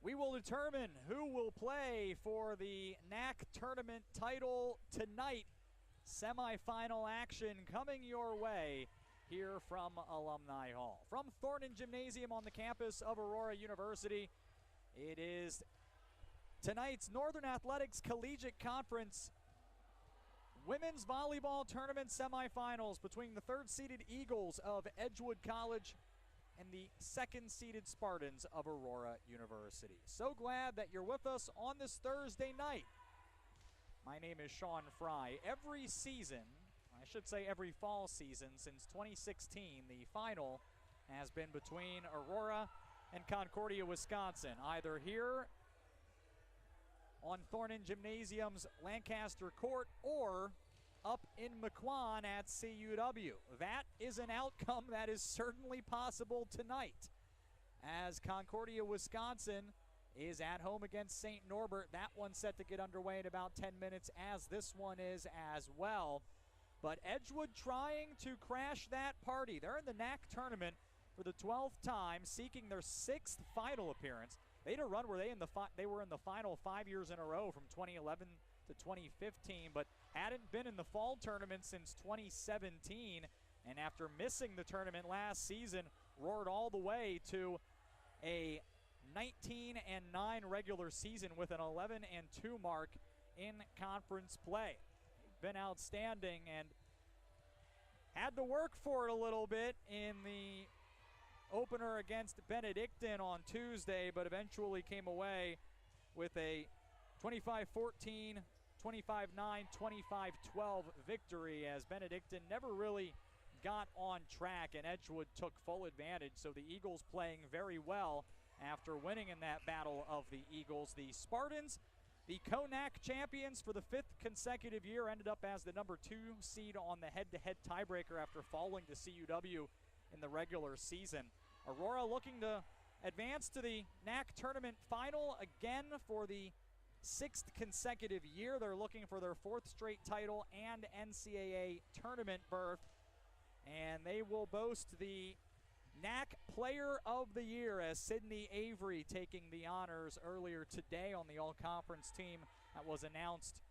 We will determine who will play for the NAC tournament title tonight. Semifinal action coming your way here from Alumni Hall. From Thornton Gymnasium on the campus of Aurora University, it is tonight's Northern Athletics Collegiate Conference Women's Volleyball Tournament semifinals between the third-seeded Eagles of Edgewood College and the second-seeded Spartans of Aurora University. So glad that you're with us on this Thursday night. My name is Sean Fry. Every season, I should say every fall season since 2016, the final has been between Aurora and Concordia, Wisconsin, either here on Thornton Gymnasium's Lancaster Court or up in McQuon at CUW. That is an outcome that is certainly possible tonight, as Concordia, Wisconsin is at home against St. Norbert. That one's set to get underway in about 10 minutes, as this one is as well. But Edgewood trying to crash that party. They're in the NAC tournament for the 12th time, seeking their 6th final appearance. They had a run where they were in the final 5 years in a row from 2011 to 2015, but hadn't been in the fall tournament since 2017. And after missing the tournament last season, roared all the way to a 19-9 regular season with an 11-2 mark in conference play. Been outstanding and had to work for it a little bit in the opener against Benedictine on Tuesday, but eventually came away with a 25-14, 25-9, 25-12 victory, as Benedictine never really got on track and Edgewood took full advantage. So the Eagles playing very well after winning in that battle of the Eagles. The Spartans, the CONAC champions for the 5th consecutive year, ended up as the number 2 seed on the head-to-head tiebreaker after falling to CUW in the regular season. Aurora looking to advance to the NAC tournament final again for the 6th consecutive year. They're looking for their 4th straight title and NCAA tournament berth, and they will boast the NAC Player of the Year, as Sydney Avery taking the honors earlier today on the all-conference team that was announced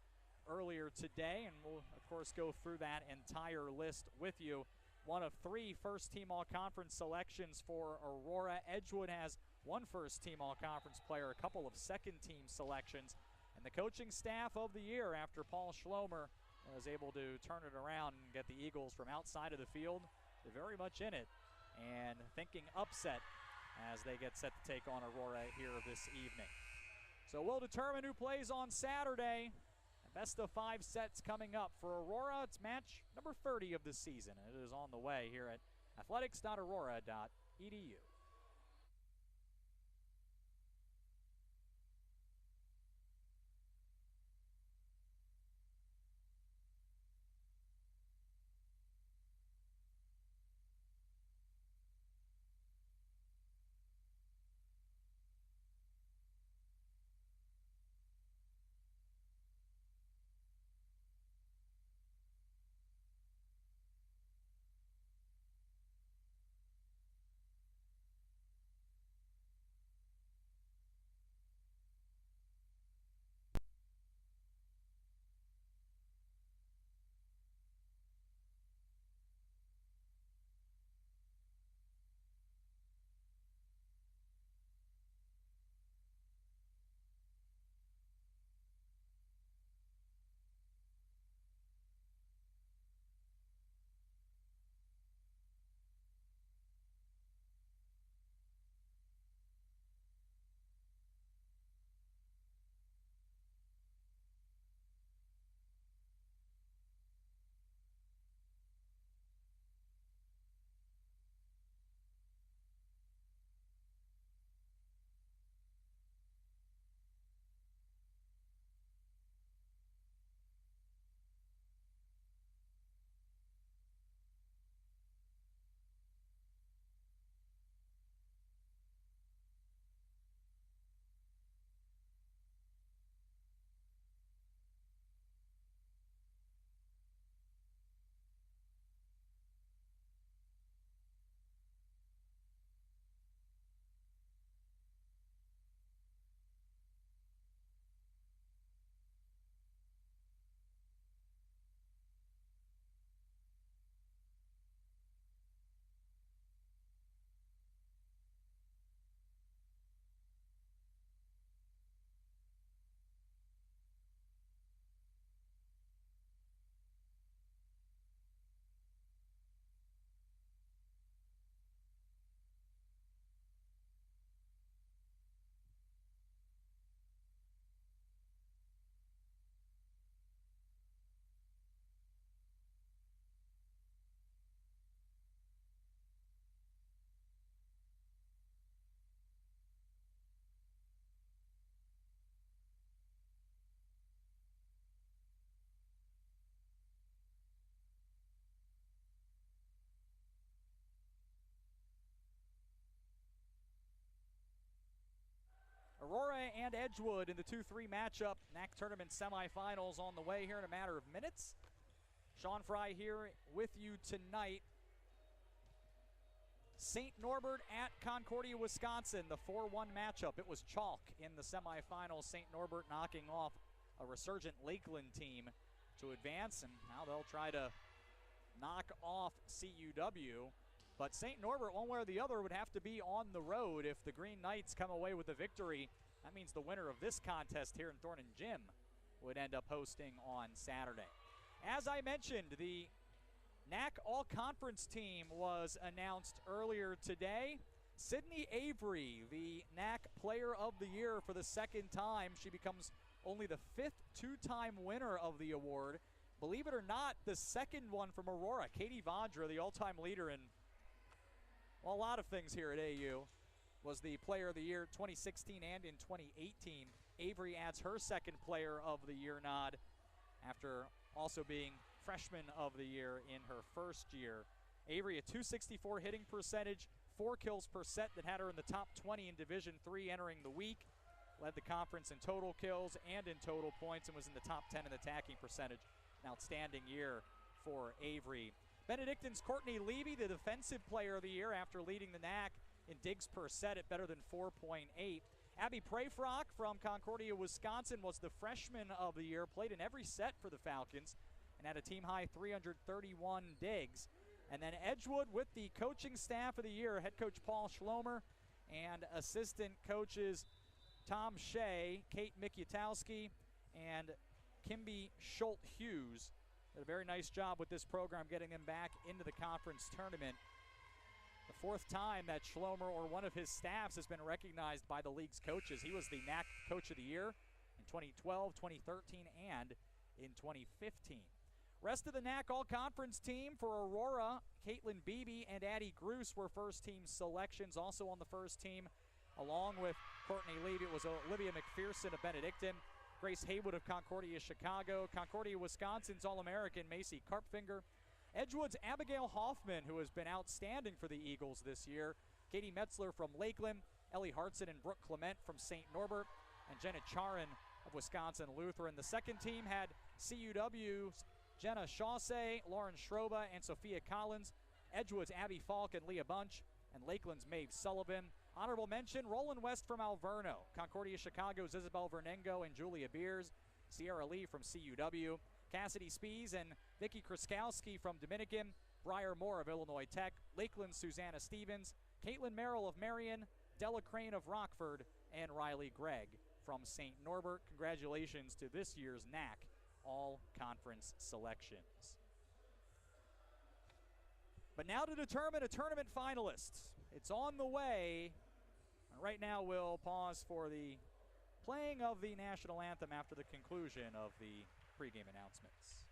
earlier today, and we'll of course go through that entire list with you. One of 3 first-team all-conference selections for Aurora. Edgewood has 1 first-team all-conference player, a couple of second-team selections, and the coaching staff of the year after Paul Schlomer was able to turn it around and get the Eagles from outside of the field to very much in it and thinking upset as they get set to take on Aurora here this evening. So we'll determine who plays on Saturday. Best of 5 sets coming up for Aurora. It's match number 30 of the season. It is on the way here at athletics.aurora.edu. Aurora and Edgewood in the 2-3 matchup. NAC tournament semifinals on the way here in a matter of minutes. Sean Fry here with you tonight. St. Norbert at Concordia, Wisconsin, the 4-1 matchup. It was chalk in the semifinals. St. Norbert knocking off a resurgent Lakeland team to advance, and now they'll try to knock off CUW. But St. Norbert, one way or the other, would have to be on the road. If the Green Knights come away with a victory, that means the winner of this contest here in Thornton Gym would end up hosting on Saturday. As I mentioned, the NAC All-Conference team was announced earlier today. Sydney Avery, the NAC Player of the Year for the second time. She becomes only the 5th two-time winner of the award. Believe it or not, the second one from Aurora. Katie Vondra, the all-time leader in, well, a lot of things here at AU, was the Player of the Year 2016 and in 2018. Avery adds her second Player of the Year nod after also being Freshman of the Year in her first year. Avery, a .264 hitting percentage, 4 kills per set that had her in the top 20 in Division III entering the week. Led the conference in total kills and in total points and was in the top 10 in attacking percentage. An outstanding year for Avery. Benedictine's Courtney Levy, the Defensive Player of the Year after leading the NAC in digs per set at better than 4.8. Abby Prayfrock from Concordia, Wisconsin was the Freshman of the Year, played in every set for the Falcons and had a team-high 331 digs. And then Edgewood with the Coaching Staff of the Year, head coach Paul Schlomer and assistant coaches Tom Shea, Kate Mikutowski, and Kimby Schultz-Hughes. Did a very nice job with this program getting them back into the conference tournament. The 4th time that Schlomer or one of his staffs has been recognized by the league's coaches. He was the NAC Coach of the Year in 2012, 2013, and in 2015. Rest of the NAC All-Conference team for Aurora, Caitlin Beebe and Addie Gruss were first-team selections. Also on the first team, along with Courtney Levy, it was Olivia McPherson of Benedictine, Grace Haywood of Concordia, Chicago, Concordia, Wisconsin's All-American Macy Karpfinger, Edgewood's Abigail Hoffman, who has been outstanding for the Eagles this year, Katie Metzler from Lakeland, Ellie Hartson and Brooke Clement from St. Norbert, and Jenna Charin of Wisconsin Lutheran. The second team had CUW's Jenna Chaussee, Lauren Schroba, and Sophia Collins, Edgewood's Abby Falk and Leah Bunch, and Lakeland's Maeve Sullivan. Honorable mention, Roland West from Alverno, Concordia, Chicago's Isabel Vernengo and Julia Beers, Sierra Lee from CUW, Cassidy Spees and Vicky Kriskowski from Dominican, Briar Moore of Illinois Tech, Lakeland's Susanna Stevens, Caitlin Merrill of Marion, Della Crane of Rockford, and Riley Gregg from St. Norbert. Congratulations to this year's NAC All-Conference selections. But now to determine a tournament finalist. It's on the way. Right now we'll pause for the playing of the national anthem after the conclusion of the pregame announcements.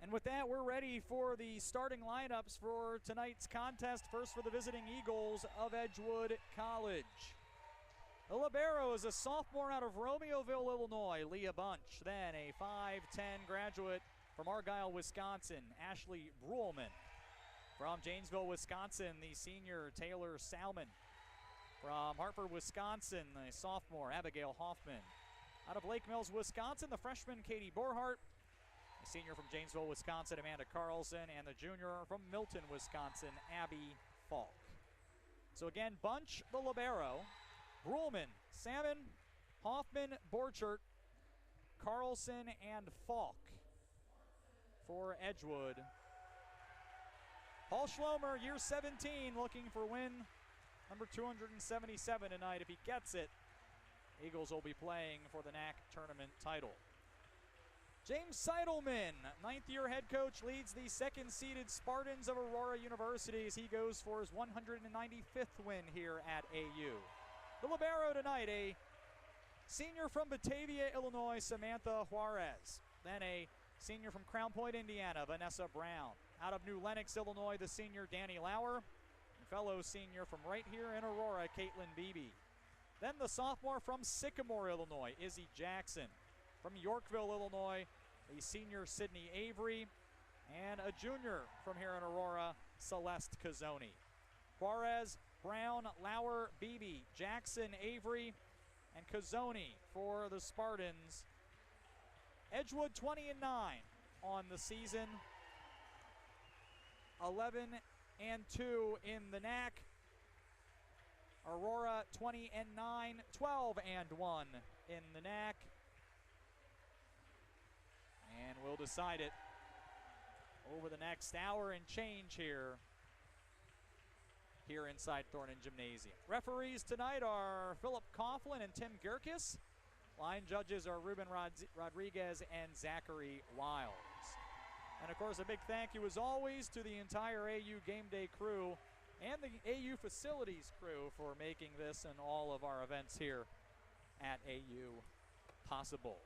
And with that, we're ready for the starting lineups for tonight's contest. First for the visiting Eagles of Edgewood College. The libero is a sophomore out of Romeoville, Illinois, Leah Bunch. Then a 5'10 graduate from Argyle, Wisconsin, Ashley Bruhlman. From Janesville, Wisconsin, the senior Taylor Salmon. From Hartford, Wisconsin, the sophomore Abigail Hoffman. Out of Lake Mills, Wisconsin, the freshman Katie Borhart. The senior from Janesville, Wisconsin, Amanda Carlson. And the junior from Milton, Wisconsin, Abby Falk. So again, Bunch, the libero. Bruhlman, Salmon, Hoffman, Borchert, Carlson, and Falk for Edgewood. Paul Schlomer, year 17, looking for win number 277 tonight. If he gets it, Eagles will be playing for the NAC tournament title. James Seidelman, ninth-year head coach, leads the second-seeded Spartans of Aurora University as he goes for his 195th win here at AU. The libero tonight, a senior from Batavia, Illinois, Samantha Juarez. Then a senior from Crown Point, Indiana, Vanessa Brown. Out of New Lenox, Illinois, the senior Danny Lauer. And fellow senior from right here in Aurora, Caitlin Beebe. Then the sophomore from Sycamore, Illinois, Izzy Jackson. From Yorkville, Illinois, the senior Sydney Avery. And a junior from here in Aurora, Celeste Cazzoni. Juarez, Brown, Lauer, Beebe, Jackson, Avery, and Cazzoni for the Spartans. Edgewood 20-9 on the season. 11-2 in the NAC. Aurora 20-9, 12-1 in the NAC. And we'll decide it over the next hour and change here inside Thornton Gymnasium. Referees tonight are Philip Coughlin and Tim Gerkis. Line judges are Ruben Rodriguez and Zachary Wiles. And of course, a big thank you as always to the entire AU Game Day crew and the AU facilities crew for making this and all of our events here at AU possible.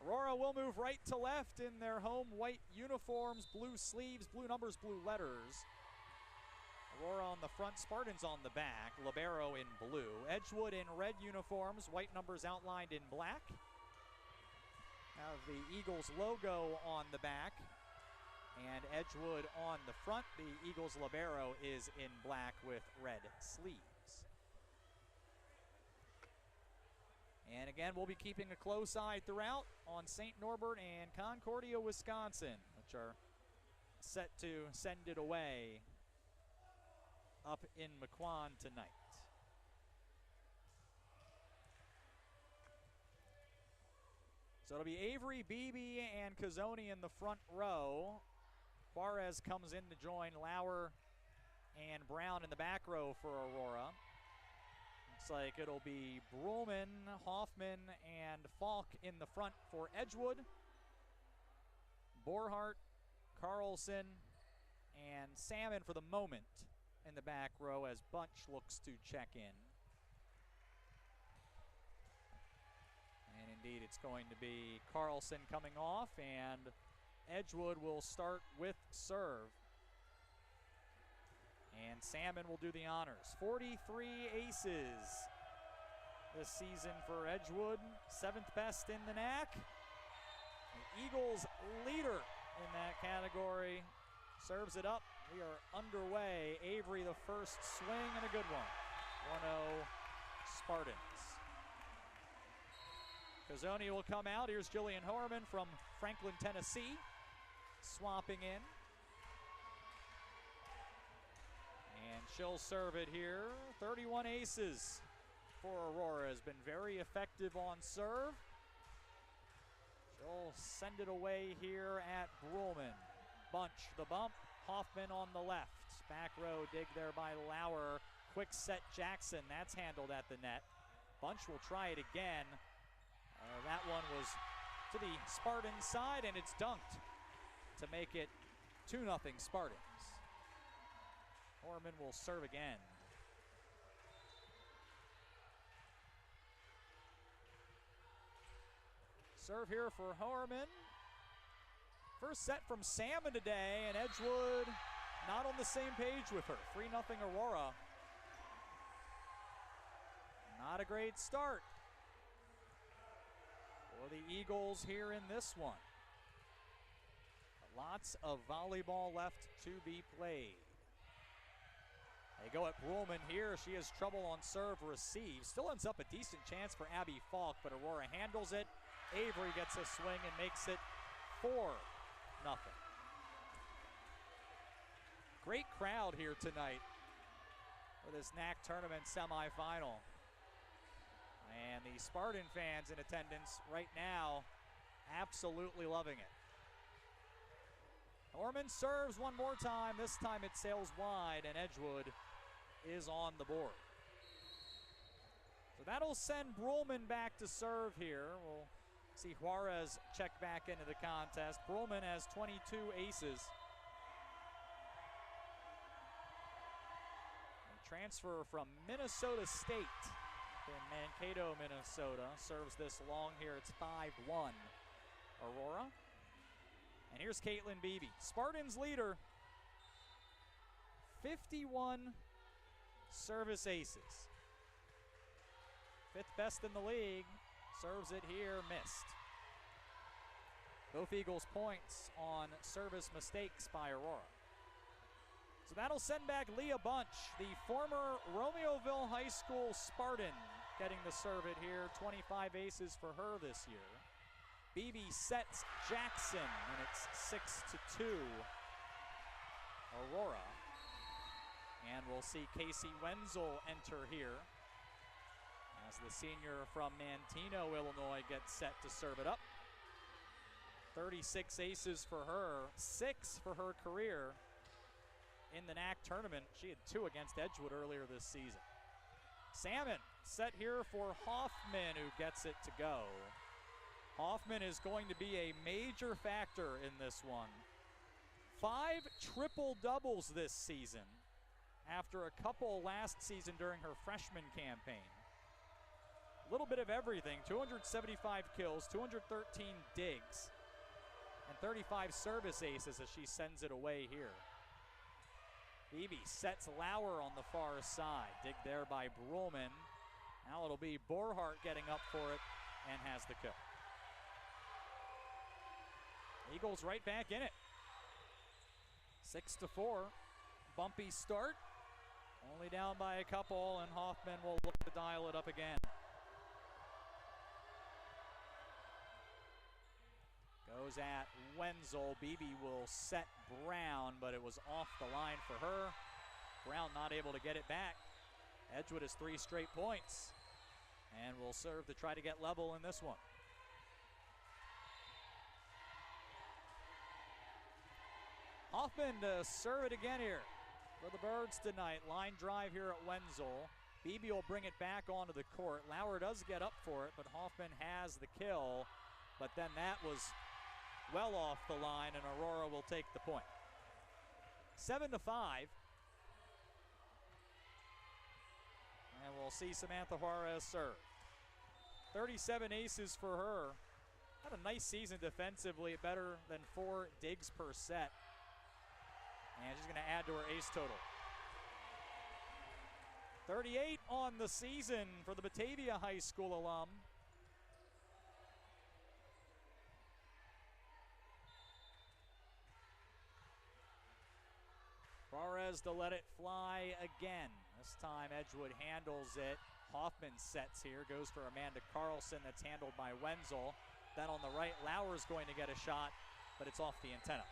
Aurora will move right to left in their home white uniforms, blue sleeves, blue numbers, blue letters. Aurora on the front, Spartans on the back, libero in blue. Edgewood in red uniforms, white numbers outlined in black. Have the Eagles logo on the back. And Edgewood on the front. The Eagles libero is in black with red sleeves. And again, we'll be keeping a close eye throughout on St. Norbert and Concordia, Wisconsin, which are set to send it away up in Mequon tonight. So it'll be Avery, Beebe, and Cazzoni in the front row. Juarez comes in to join Lauer and Brown in the back row for Aurora. Looks like it'll be Bruhlman, Hoffman, and Falk in the front for Edgewood. Borhart, Carlson, and Salmon for the moment in the back row as Bunch looks to check in. And indeed, it's going to be Carlson coming off, and Edgewood will start with serve. And Salmon will do the honors. 43 aces this season for Edgewood, 7th best in the NAC. The Eagles leader in that category serves it up. We are underway. Avery the first swing and a good one. 1-0 Spartans. Cazzoni will come out. Here's Jillian Horman from Franklin, Tennessee, swapping in. And she'll serve it here. 31 aces for Aurora. Has been very effective on serve. She'll send it away here at Bruhlman. Bunch the bump. Hoffman on the left. Back row dig there by Lauer. Quick set Jackson. That's handled at the net. Bunch will try it again. That one was to the Spartan side, and it's dunked to make it 2-0 Spartans. Horman will serve again. Serve here for Horman. First set from Salmon today, and Edgewood not on the same page with her. 3-0 Aurora. Not a great start for the Eagles here in this one. Lots of volleyball left to be played. They go at Bruhlman here. She has trouble on serve receive. Still ends up a decent chance for Abby Falk, but Aurora handles it. Avery gets a swing and makes it 4-0. Great crowd here tonight for this NAC tournament semifinal. And the Spartan fans in attendance right now absolutely loving it. Norman serves one more time. This time it sails wide, and Edgewood is on the board. So that'll send Bruhlman back to serve here. We'll see Juarez check back into the contest. Bruhlman has 22 aces. A transfer from Minnesota State in Mankato, Minnesota. Serves this long here. It's 5-1. Aurora. And here's Caitlin Beebe, Spartans leader. 51 service aces. 5th best in the league. Serves it here, missed. Both Eagles points on service mistakes by Aurora. So that'll send back Leah Bunch, the former Romeoville High School Spartan, getting to serve it here. 25 aces for her this year. Beebe sets Jackson, and it's 6-2 Aurora. And we'll see Casey Wenzel enter here as the senior from Manteno, Illinois, gets set to serve it up. 36 aces for her, 6 for her career in the NAC tournament. She had 2 against Edgewood earlier this season. Salmon set here for Hoffman, who gets it to go. Hoffman is going to be a major factor in this one. 5 triple-doubles this season after a couple last season during her freshman campaign. A little bit of everything, 275 kills, 213 digs, and 35 service aces as she sends it away here. Beebe sets Lauer on the far side. Dig there by Bruhlman. Now it'll be Borhart getting up for it and has the kill. Eagles right back in it. 6-4. Bumpy start. Only down by a couple, and Hoffman will look to dial it up again. Goes at Wenzel. Beebe will set Brown, but it was off the line for her. Brown not able to get it back. Edgewood has 3 straight points and will serve to try to get level in this one. Hoffman to serve it again here for the Birds tonight. Line drive here at Wenzel. Beebe will bring it back onto the court. Lauer does get up for it, but Hoffman has the kill. But then that was well off the line, and Aurora will take the point. 7-5. And we'll see Samantha Juarez serve. 37 aces for her. Had a nice season defensively, better than 4 digs per set. And she's going to add to her ace total. 38 on the season for the Batavia High School alum. Juarez to let it fly again. This time Edgewood handles it. Hoffman sets here, goes for Amanda Carlson. That's handled by Wenzel. Then on the right, Lauer's going to get a shot, but it's off the antenna.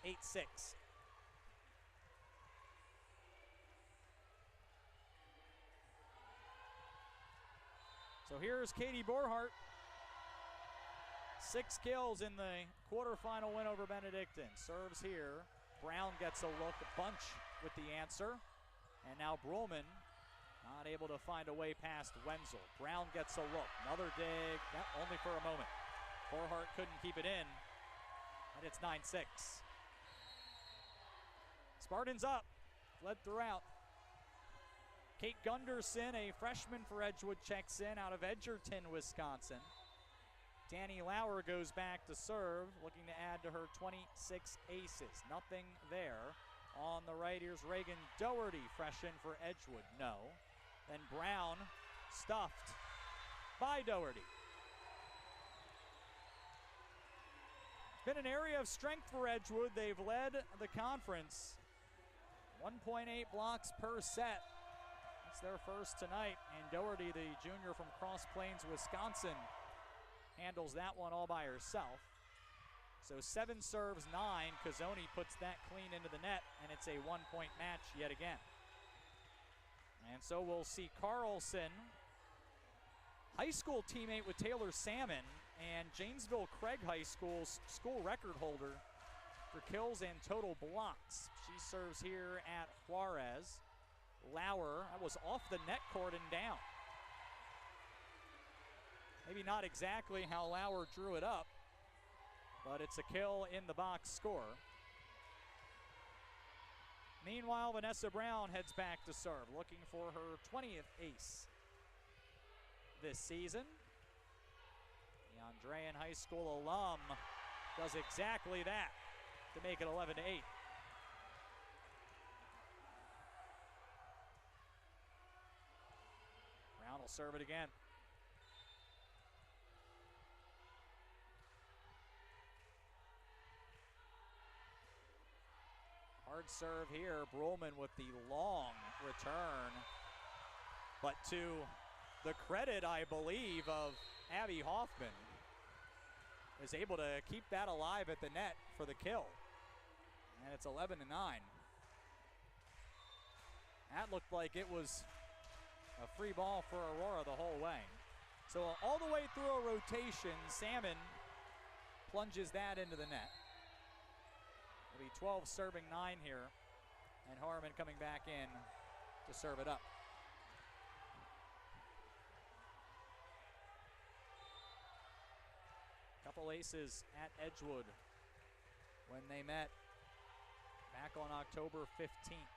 8-6. So here's Katie Borhart. 6 kills in the quarterfinal win over Benedictine. Serves here. Brown gets a look. Bunch with the answer. And now Bruhlman not able to find a way past Wenzel. Brown gets a look. Another dig. Only for a moment. Borhart couldn't keep it in. And it's 9-6. Spartans up. Led throughout. Kate Gunderson, a freshman for Edgewood, checks in out of Edgerton, Wisconsin. Danny Lauer goes back to serve, looking to add to her 26 aces. Nothing there. On the right, here's Reagan Doherty, fresh in for Edgewood. No. Then Brown stuffed by Doherty. Been an area of strength for Edgewood. They've led the conference. 1.8 blocks per set. That's their first tonight. And Doherty, the junior from Cross Plains, Wisconsin, handles that one all by herself. So 7 serves, 9. Cazzoni puts that clean into the net, and it's a 1-point match yet again. And so we'll see Carlson, high school teammate with Taylor Salmon, and Janesville Craig High School's school record holder for kills and total blocks. She serves here at Juarez. Lauer, that was off the net cord and down. Maybe not exactly how Lauer drew it up, but it's a kill in the box score. Meanwhile, Vanessa Brown heads back to serve, looking for her 20th ace this season. The Andrean High School alum does exactly that to make it 11-8. Brown will serve it again. Hard serve here, Brulman with the long return. But to the credit, I believe, of Abby Hoffman, is able to keep that alive at the net for the kill. And it's 11-9. That looked like it was a free ball for Aurora the whole way. So all the way through a rotation, Salmon plunges that into the net. It'll be 12 serving 9 here, and Harmon coming back in to serve it up. Couple aces at Edgewood when they met back on October 15th.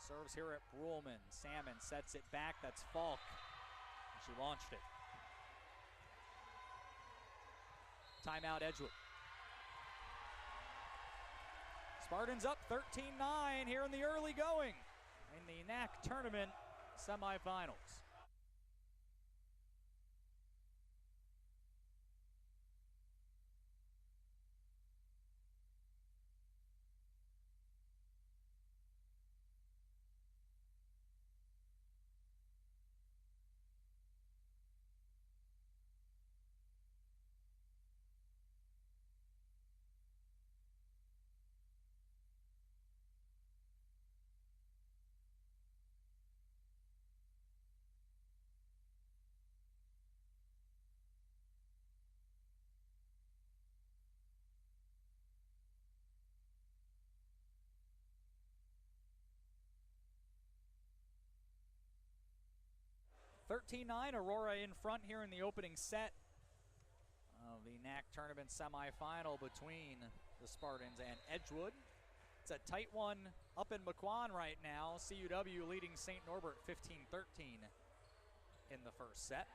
Serves here at Brulman. Salmon sets it back. That's Falk. And she launched it. Timeout Edgewood. Spartans up 13-9 here in the early going in the NAC tournament semifinals. Aurora in front here in the opening set of the NAC tournament semifinal between the Spartans and Edgewood. It's a tight one up in Mequon right now. CUW leading St. Norbert 15-13 in the first set.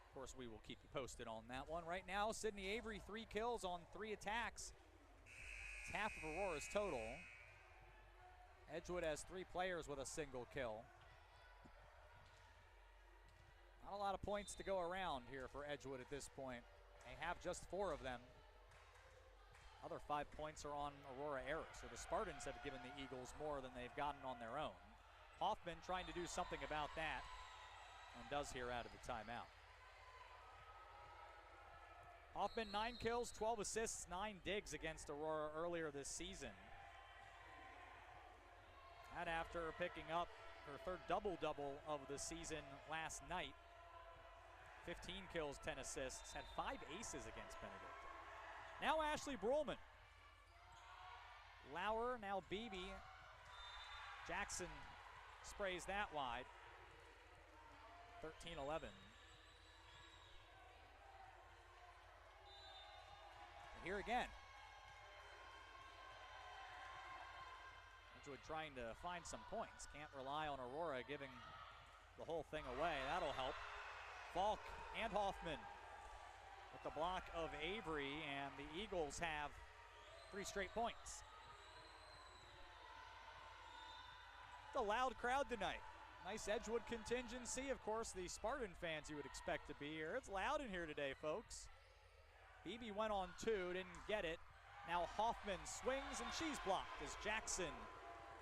Of course, we will keep you posted on that one. Right now, Sydney Avery, 3 kills on 3 attacks. It's half of Aurora's total. Edgewood has 3 players with a single kill. Not a lot of points to go around here for Edgewood at this point. They have just 4 of them. Other 5 points are on Aurora Era, so the Spartans have given the Eagles more than they've gotten on their own. Hoffman trying to do something about that, and does here out of the timeout. Hoffman 9 kills, 12 assists, 9 digs against Aurora earlier this season. And after picking up her 3rd double-double of the season last night. 15 kills, 10 assists, had 5 aces against Benedictine. Now Ashley Brulman. Lauer, now Beebe. Jackson sprays that wide. 13-11. Here again. Edgewood trying to find some points. Can't rely on Aurora giving the whole thing away. That'll help. Falk and Hoffman with the block of Avery, and the Eagles have 3 straight points. It's a loud crowd tonight. Nice Edgewood contingency. Of course, the Spartan fans you would expect to be here. It's loud in here today, folks. Beebe went on two, didn't get it. Now Hoffman swings, and she's blocked as Jackson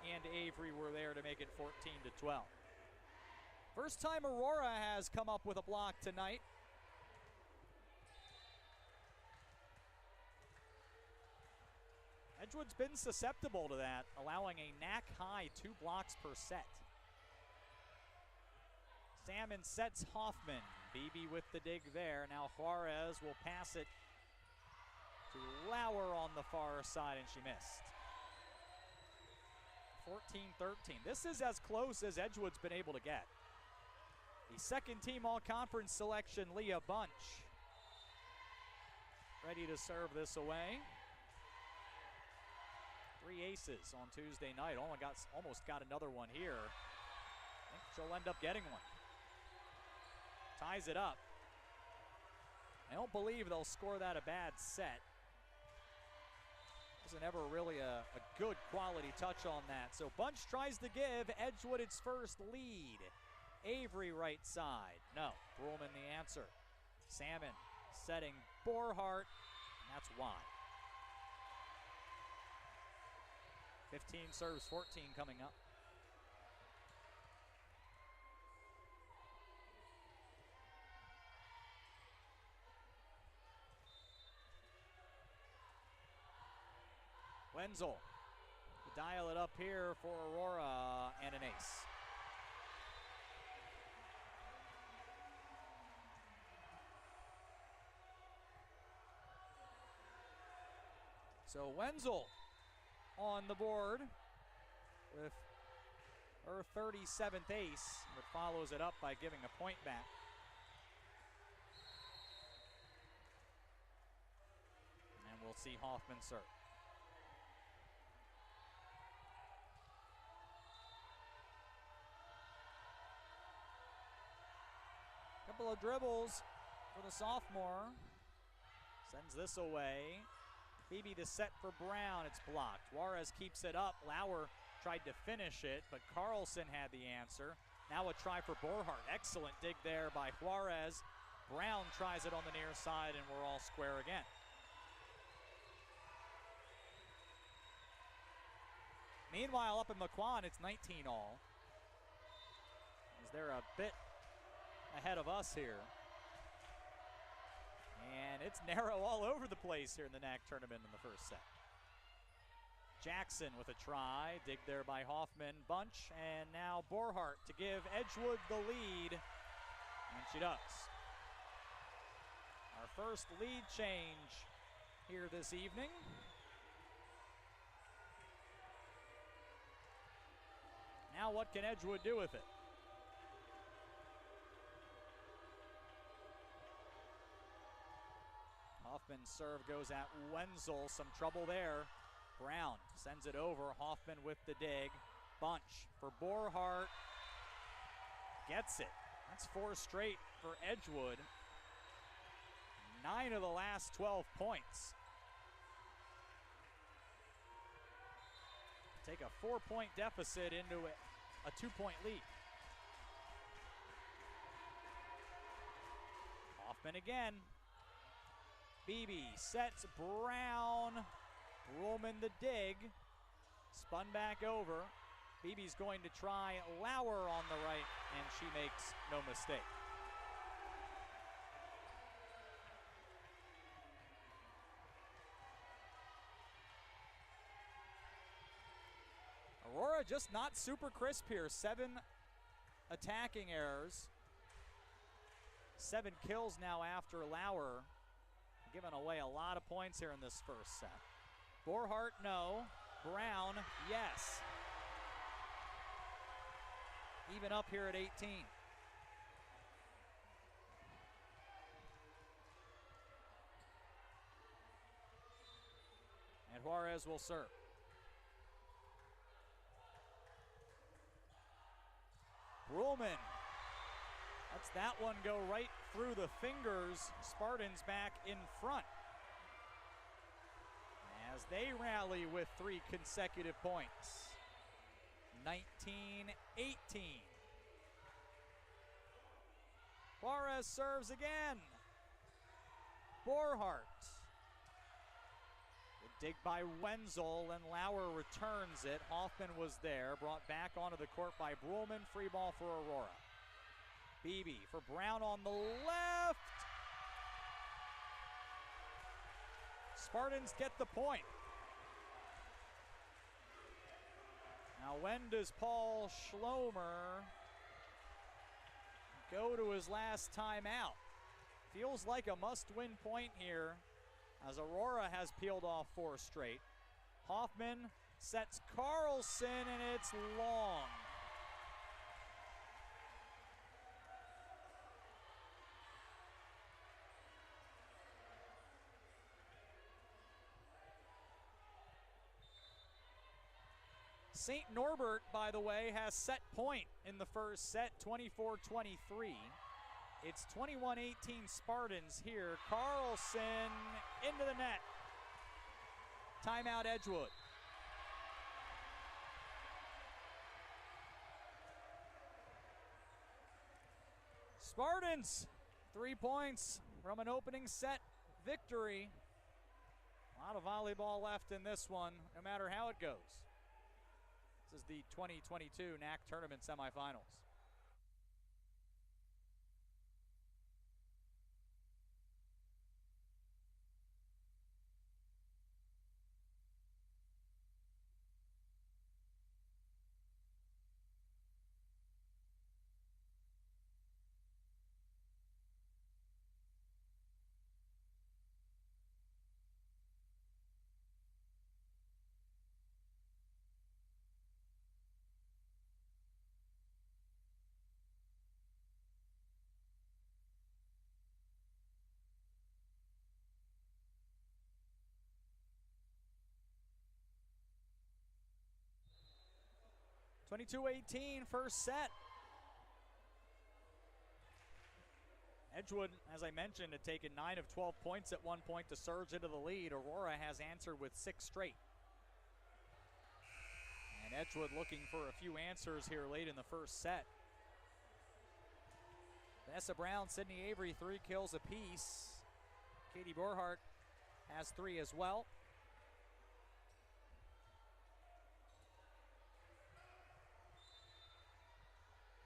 and Avery were there to make it 14-12. First time Aurora has come up with a block tonight. Edgewood's been susceptible to that, allowing a NAC high 2 blocks per set. Salmon sets Hoffman. Beebe with the dig there. Now Juarez will pass it to Lauer on the far side, and she missed. 14-13. This is as close as Edgewood's been able to get. The second team all-conference selection, Leah Bunch, ready to serve this away. 3 aces on Tuesday night. Almost got another one here. I think she'll end up getting one. Ties it up. I don't believe they'll score that a bad set. Wasn't ever really a good quality touch on that. So Bunch tries to give Edgewood its first lead. Avery right side. No, Brulman the answer. Salmon setting Borhart, and that's why. 15 serves, 14 coming up. Wenzel, dial it up here for Aurora, and an ace. So Wenzel on the board with her 37th ace, but follows it up by giving a point back. And we'll see Hoffman serve. Couple of dribbles for the sophomore. Sends this away. Beebe the set for Brown, it's blocked. Juarez keeps it up. Lauer tried to finish it, but Carlson had the answer. Now a try for Borhart. Excellent dig there by Juarez. Brown tries it on the near side, and we're all square again. Meanwhile, up in Mequon, it's 19 all. Is there a bit ahead of us here? And it's narrow all over the place here in the NAC tournament in the first set. Jackson with a try, dig there by Hoffman, Bunch, and now Borhart to give Edgewood the lead, and she does. Our first lead change here this evening. Now what can Edgewood do with it? Hoffman's serve goes at Wenzel. Some trouble there. Brown sends it over. Hoffman with the dig. Bunch for Borhart. Gets it. That's 4 straight for Edgewood. 9 of the last 12 points. Take a 4-point deficit into a 2-point lead. Hoffman again. Beebe sets Brown. Brulman the dig. Spun back over. Beebe's going to try Lauer on the right, and she makes no mistake. Aurora just not super crisp here. 7 attacking errors. 7 kills now after Lauer. Giving away a lot of points here in this first set. Borhart, no. Brown, yes. Even up here at 18. And Juarez will serve. Brulman lets that one go right through the fingers. Spartans back in front as they rally with 3 consecutive points. 19-18. Suarez serves again. Borhart. Good dig by Wenzel, and Lauer returns it. Hoffman was there, brought back onto the court by Brulman. Free ball for Aurora. Beebe for Brown on the left. Spartans get the point. Now when does Paul Schlomer go to his last timeout? Feels like a must-win point here as Aurora has peeled off 4 straight. Hoffman sets Carlson, and it's long. St. Norbert, by the way, has set point in the first set, 24-23. It's 21-18 Spartans here. Carlson into the net. Timeout Edgewood. Spartans, 3 points from an opening set victory. A lot of volleyball left in this one, no matter how it goes. This is the 2022 NAC Tournament semifinals. (22-18) first set. Edgewood, as I mentioned, had taken 9 of 12 points at one point to surge into the lead. Aurora has answered with 6 straight. And Edgewood looking for a few answers here late in the first set. Vanessa Brown, Sydney Avery, 3 kills apiece. Katie Borhart has 3 as well.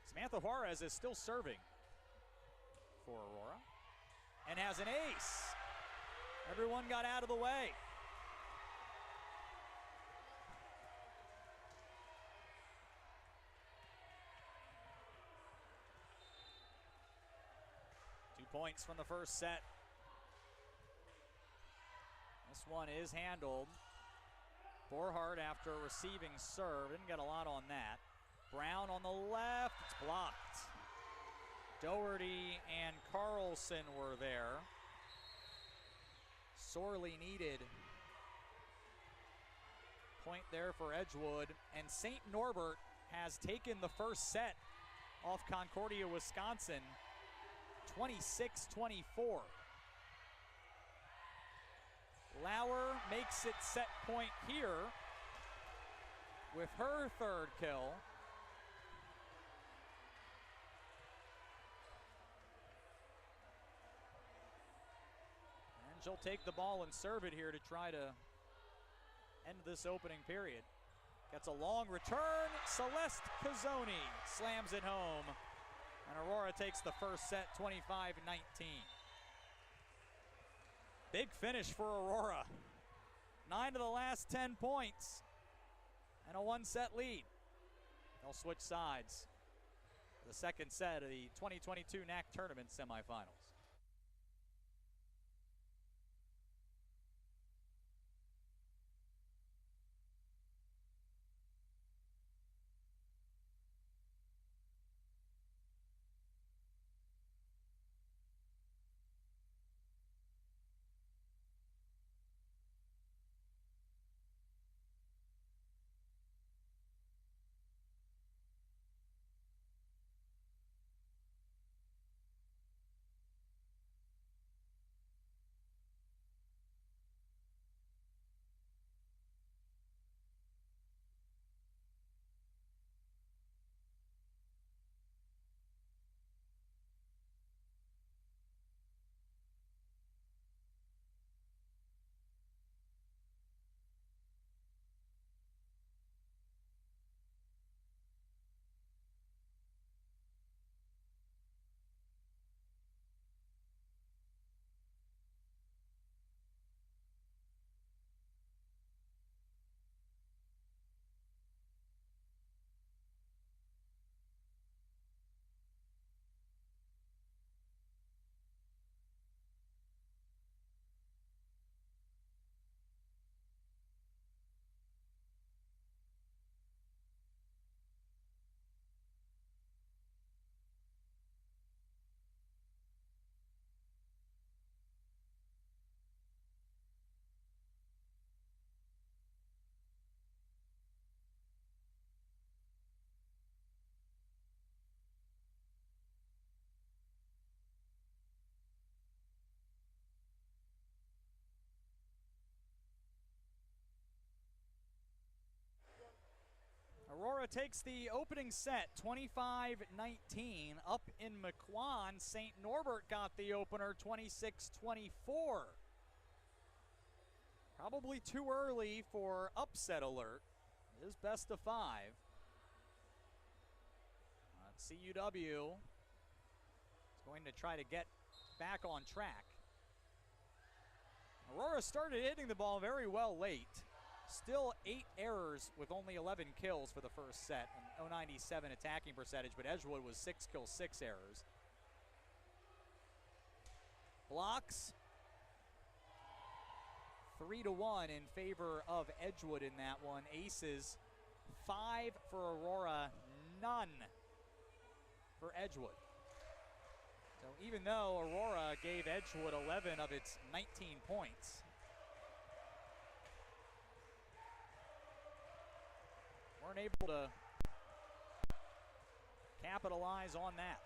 Samantha Juarez is still serving for Aurora and has an ace. Everyone got out of the way. Two points from the first set. This one is handled. Borhart after receiving serve, didn't get a lot on that. Brown on the left, it's blocked. Doherty and Carlson were there. Sorely needed point there for Edgewood. And St. Norbert has taken the first set off Concordia, Wisconsin, 26-24. Lauer makes it set point here with her 3rd kill. She'll take the ball and serve it here to try to end this opening period. Gets a long return. Celeste Cazzoni slams it home. And Aurora takes the first set, 25-19. Big finish for Aurora. 9 of the last 10 points. And a 1-set lead. They'll switch sides. The second set of the 2022 NAC Tournament semifinals. Aurora takes the opening set, 25-19. Up in McQuon, St. Norbert got the opener, 26-24. Probably too early for upset alert. It is best of 5. CUW is going to try to get back on track. Aurora started hitting the ball very well late. Still 8 errors with only 11 kills for the first set, an 0.97 attacking percentage, but Edgewood was 6 kills, 6 errors. Blocks 3-1 in favor of Edgewood in that one. Aces 5 for Aurora, none for Edgewood. So even though Aurora gave Edgewood 11 of its 19 points, weren't able to capitalize on that.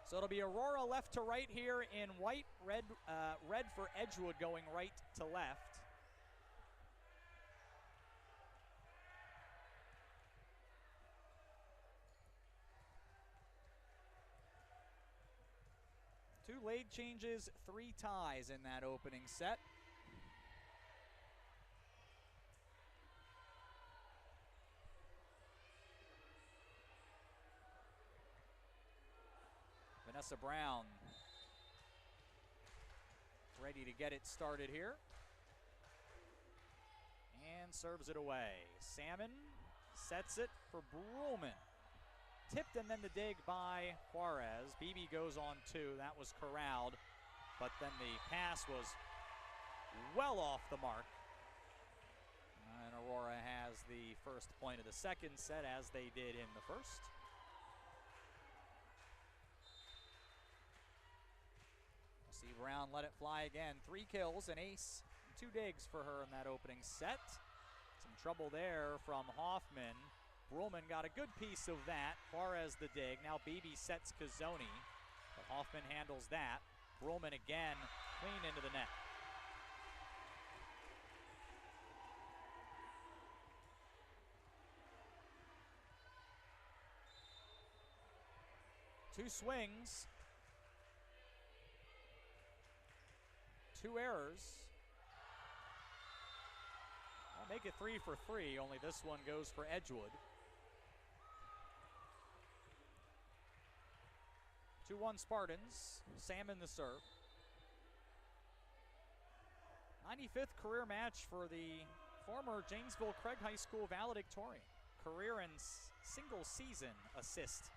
So it'll be Aurora left to right here in white, red for Edgewood going right to left. Two late changes, 3 ties in that opening set. Vanessa Brown ready to get it started here. And serves it away. Salmon sets it for Bruhlman. Tipped and then the dig by Juarez. Beebe goes on 2. That was corralled, but then the pass was well off the mark. And Aurora has the first point of the second set, as they did in the first. See Brown let it fly again. 3 kills, an ace, 2 digs for her in that opening set. Some trouble there from Hoffman. Bruhlman got a good piece of that. Juarez the dig. Now Beebe sets Cazzoni, but Hoffman handles that. Bruhlman again, clean into the net. Two swings, 2 errors. I'll make it 3 for 3, only this one goes for Edgewood. 2-1 Spartans, Salmon the serve. 95th career match for the former Janesville Craig High School valedictorian. Career and single season assist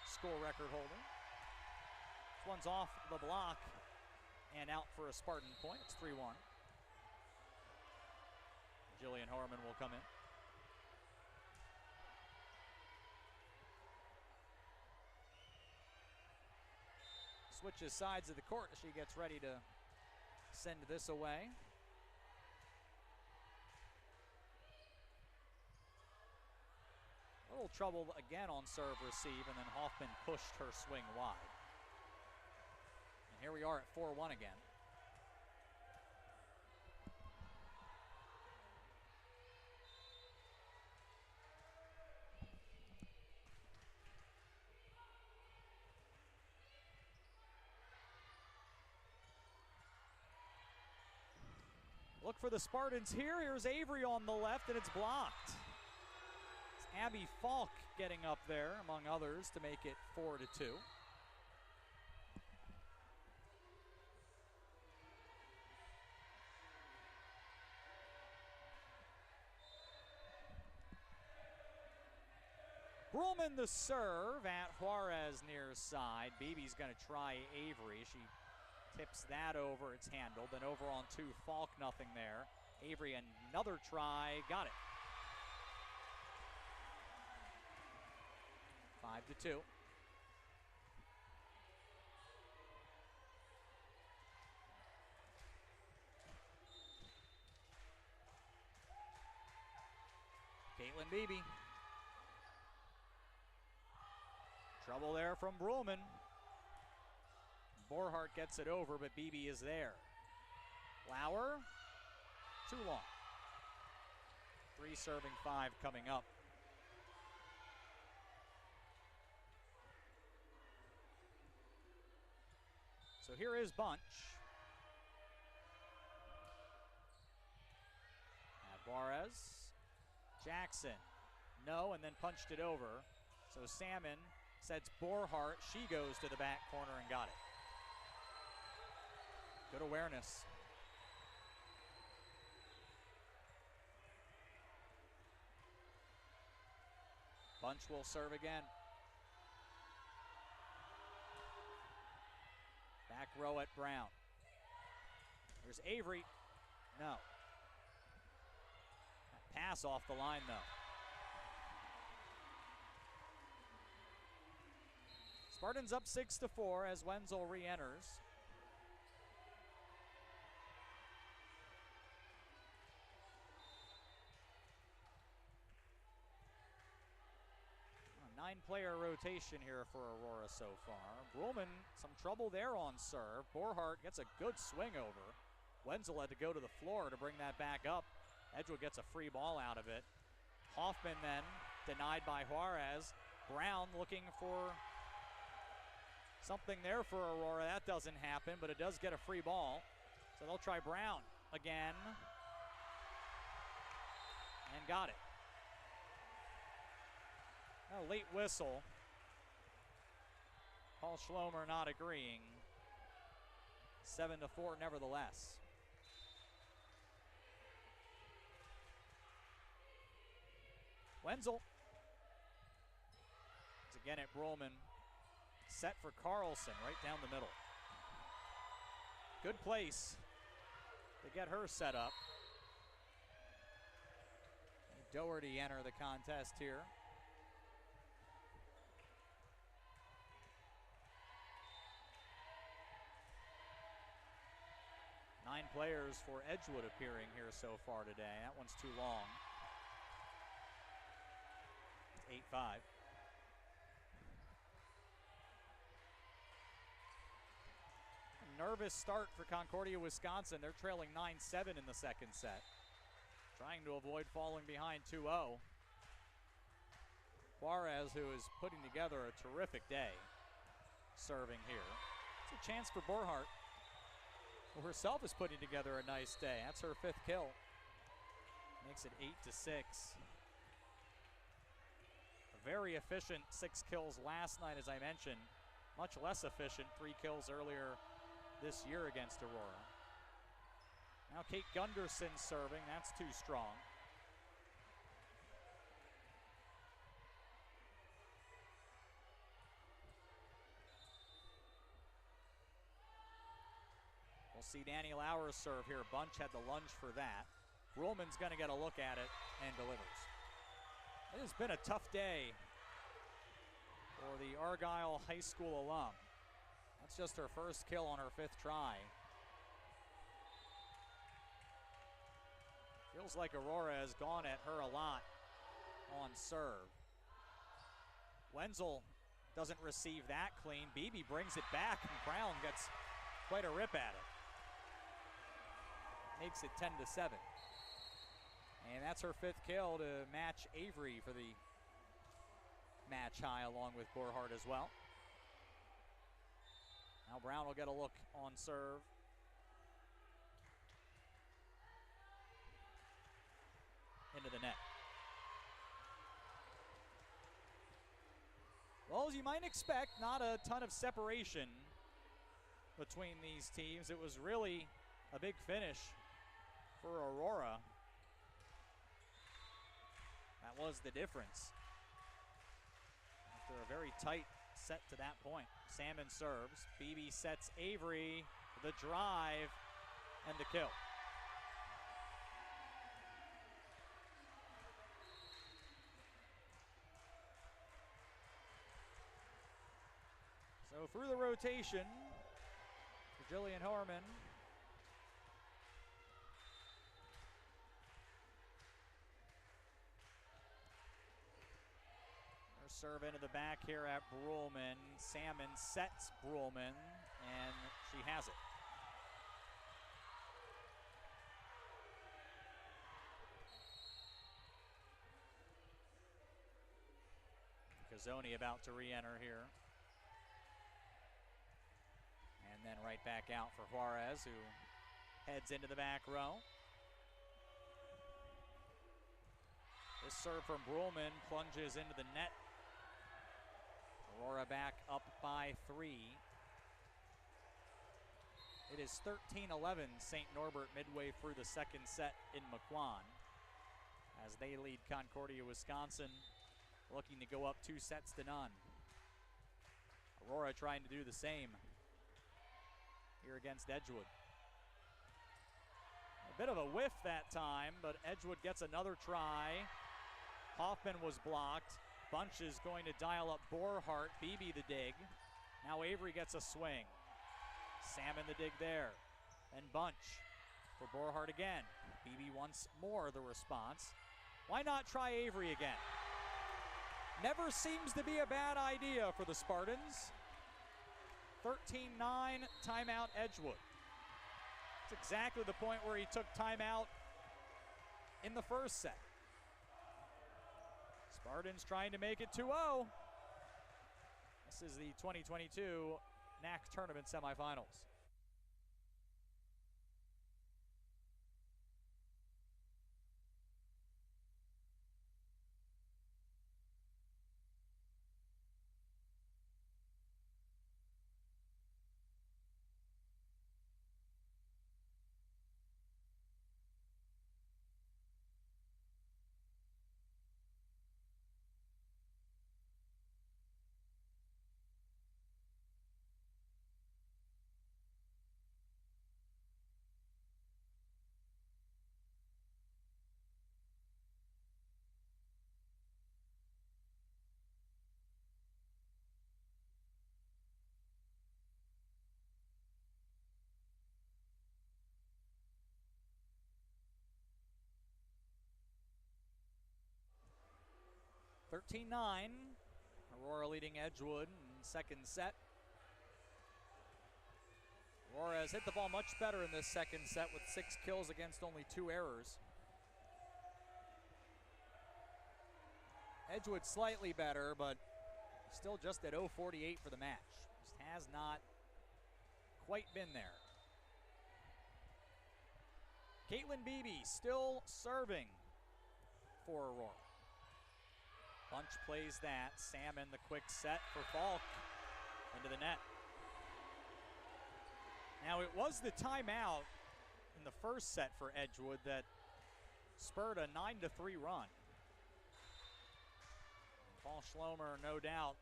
school record holder. This one's off the block and out for a Spartan point. It's 3-1. Jillian Horman will come in. Switches sides of the court as she gets ready to send this away. A little trouble again on serve receive, and then Hoffman pushed her swing wide. And here we are at 4-1 again. Look for the Spartans here. Here's Avery on the left, and it's blocked. It's Abby Falk getting up there, among others, to make it 4-2. Bruhlman the serve at Juarez near side. Beebe's going to try Avery. She tips that over, it's handled. Then over on 2, Falk, nothing there. Avery, another try, got it. 5-2. Caitlin Beebe. Trouble there from Bruhlman. Borhart gets it over, but Beebe is there. Lauer, too long. 3 serving 5 coming up. So here is Bunch. At Juarez. Jackson. No, and then punched it over. So Salmon sets Borhart. She goes to the back corner and got it. Good awareness. Bunch will serve again. Back row at Brown. There's Avery. No. That pass off the line, though. Spartans up 6-4 as Wenzel re-enters. A 9-player rotation here for Aurora so far. Brulman, some trouble there on serve. Borhart gets a good swing over. Wenzel had to go to the floor to bring that back up. Edgewood gets a free ball out of it. Hoffman then denied by Juarez. Brown looking for something there for Aurora. That doesn't happen, but it does get a free ball. So they'll try Brown again. And got it. A late whistle. Paul Schlomer not agreeing. 7-4 nevertheless. Wenzel. It's again at Brulman. Set for Carlson right down the middle. Good place to get her set up. Doherty enter the contest here. Nine players for Edgewood appearing here so far today. That one's too long. It's 8-5. Nervous start for Concordia, Wisconsin. They're trailing 9-7 in the second set. Trying to avoid falling behind 2-0. Juarez, who is putting together a terrific day, serving here. It's a chance for Borhart, who herself is putting together a nice day. That's her 5th kill. Makes it 8-6. A very efficient 6 kills last night, as I mentioned. Much less efficient 3 kills earlier this year against Aurora. Now Kate Gunderson serving. That's too strong. We'll see Danny Lauer serve here. Bunch had the lunge for that. Brulman's going to get a look at it and delivers. It has been a tough day for the Argyle High School alum. That's just her first kill on her 5th try. Feels like Aurora has gone at her a lot on serve. Wenzel doesn't receive that clean. Beebe brings it back, and Brown gets quite a rip at it. Makes it 10-7. And that's her 5th kill to match Avery for the match high, along with Borhart as well. Now Brown will get a look on serve. Into the net. Well, as you might expect, not a ton of separation between these teams. It was really a big finish for Aurora. That was the difference. After a very tight set to that point. Salmon serves. Beebe sets Avery. The drive and the kill. So through the rotation for Jillian Horman. Serve into the back here at Brulman. Salmon sets Brulman, and she has it. Marzoni about to re-enter here. And then right back out for Juarez, who heads into the back row. This serve from Brulman plunges into the net. Aurora back up by 3. It is 13-11 St. Norbert midway through the second set in Mequon, as they lead Concordia, Wisconsin, looking to go up 2-0. Aurora trying to do the same here against Edgewood. A bit of a whiff that time, but Edgewood gets another try. Hoffman was blocked. Bunch is going to dial up Borhart. Beebe the dig. Now Avery gets a swing. Salmon the dig there. And Bunch for Borhart again. Beebe once more the response. Why not try Avery again? Never seems to be a bad idea for the Spartans. 13-9, timeout Edgewood. It's exactly the point where he took timeout in the first set. Spartans trying to make it 2-0. This is the 2022 NAC Tournament semifinals. Aurora leading Edgewood in second set. Aurora has hit the ball much better in this second set with 6 kills against only 2 errors. Edgewood slightly better, but still just at 0-48 for the match. Just has not quite been there. Caitlin Beebe still serving for Aurora. Bunch plays that. Salmon the quick set for Falk into the net. Now it was the timeout in the first set for Edgewood that spurred a 9-3 run. Paul Schlomer, no doubt,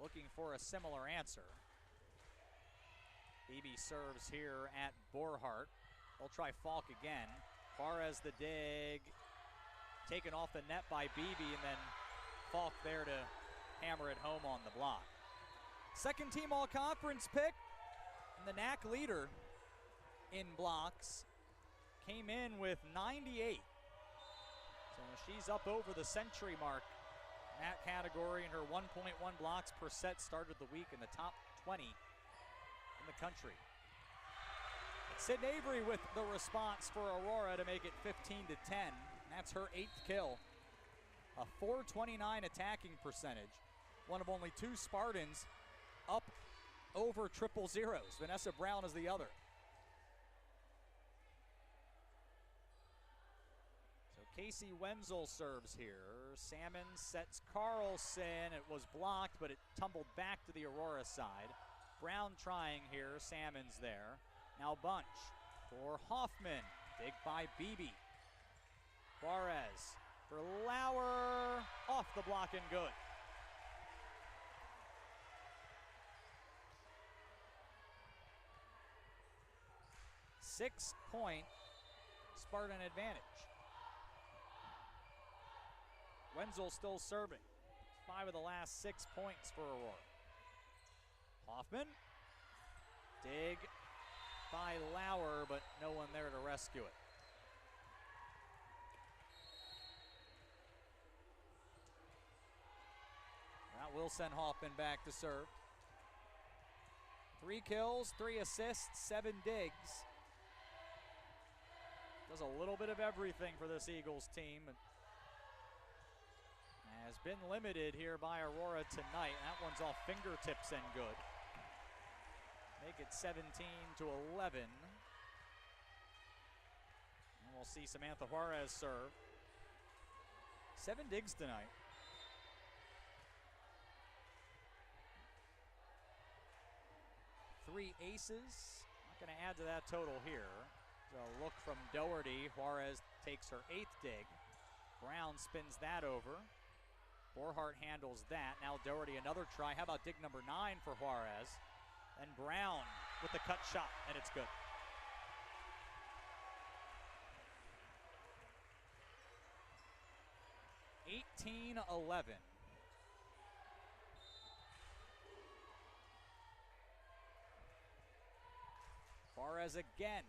looking for a similar answer. Beebe serves here at Borhart. They'll try Falk again. Juarez the dig. Taken off the net by Beebe, and then Falk there to hammer it home on the block. Second team all-conference pick, and the NAC leader in blocks came in with 98. So she's up over the century mark in that category, and her 1.1 blocks per set started the week in the top 20 in the country. Sydney Avery with the response for Aurora to make it 15-10. That's her 8th kill. A .429 attacking percentage. One of only 2 Spartans up over triple zeros. Vanessa Brown is the other. So Casey Wenzel serves here. Salmon sets Carlson. It was blocked, but it tumbled back to the Aurora side. Brown trying here. Salmon's there. Now Bunch for Hoffman. Dig by Beebe. Juarez for Lauer, off the block and good. Six-point Spartan advantage. Wenzel still serving. 5 of the last 6 points for Aurora. Hoffman, dig by Lauer, but no one there to rescue it. That will send Hoffman back to serve. 3 kills, 3 assists, 7 digs. Does a little bit of everything for this Eagles team. has been limited here by Aurora tonight. That one's off fingertips and good. Make it 17-11. And we'll see Samantha Juarez serve. 7 digs tonight. 3 aces. Not going to add to that total here. So a look from Doherty. Juarez takes her 8th dig. Brown spins that over. Borhart handles that. Now Doherty another try. How about dig number 9 for Juarez? And Brown with the cut shot, and it's good. (18-11). Juarez again.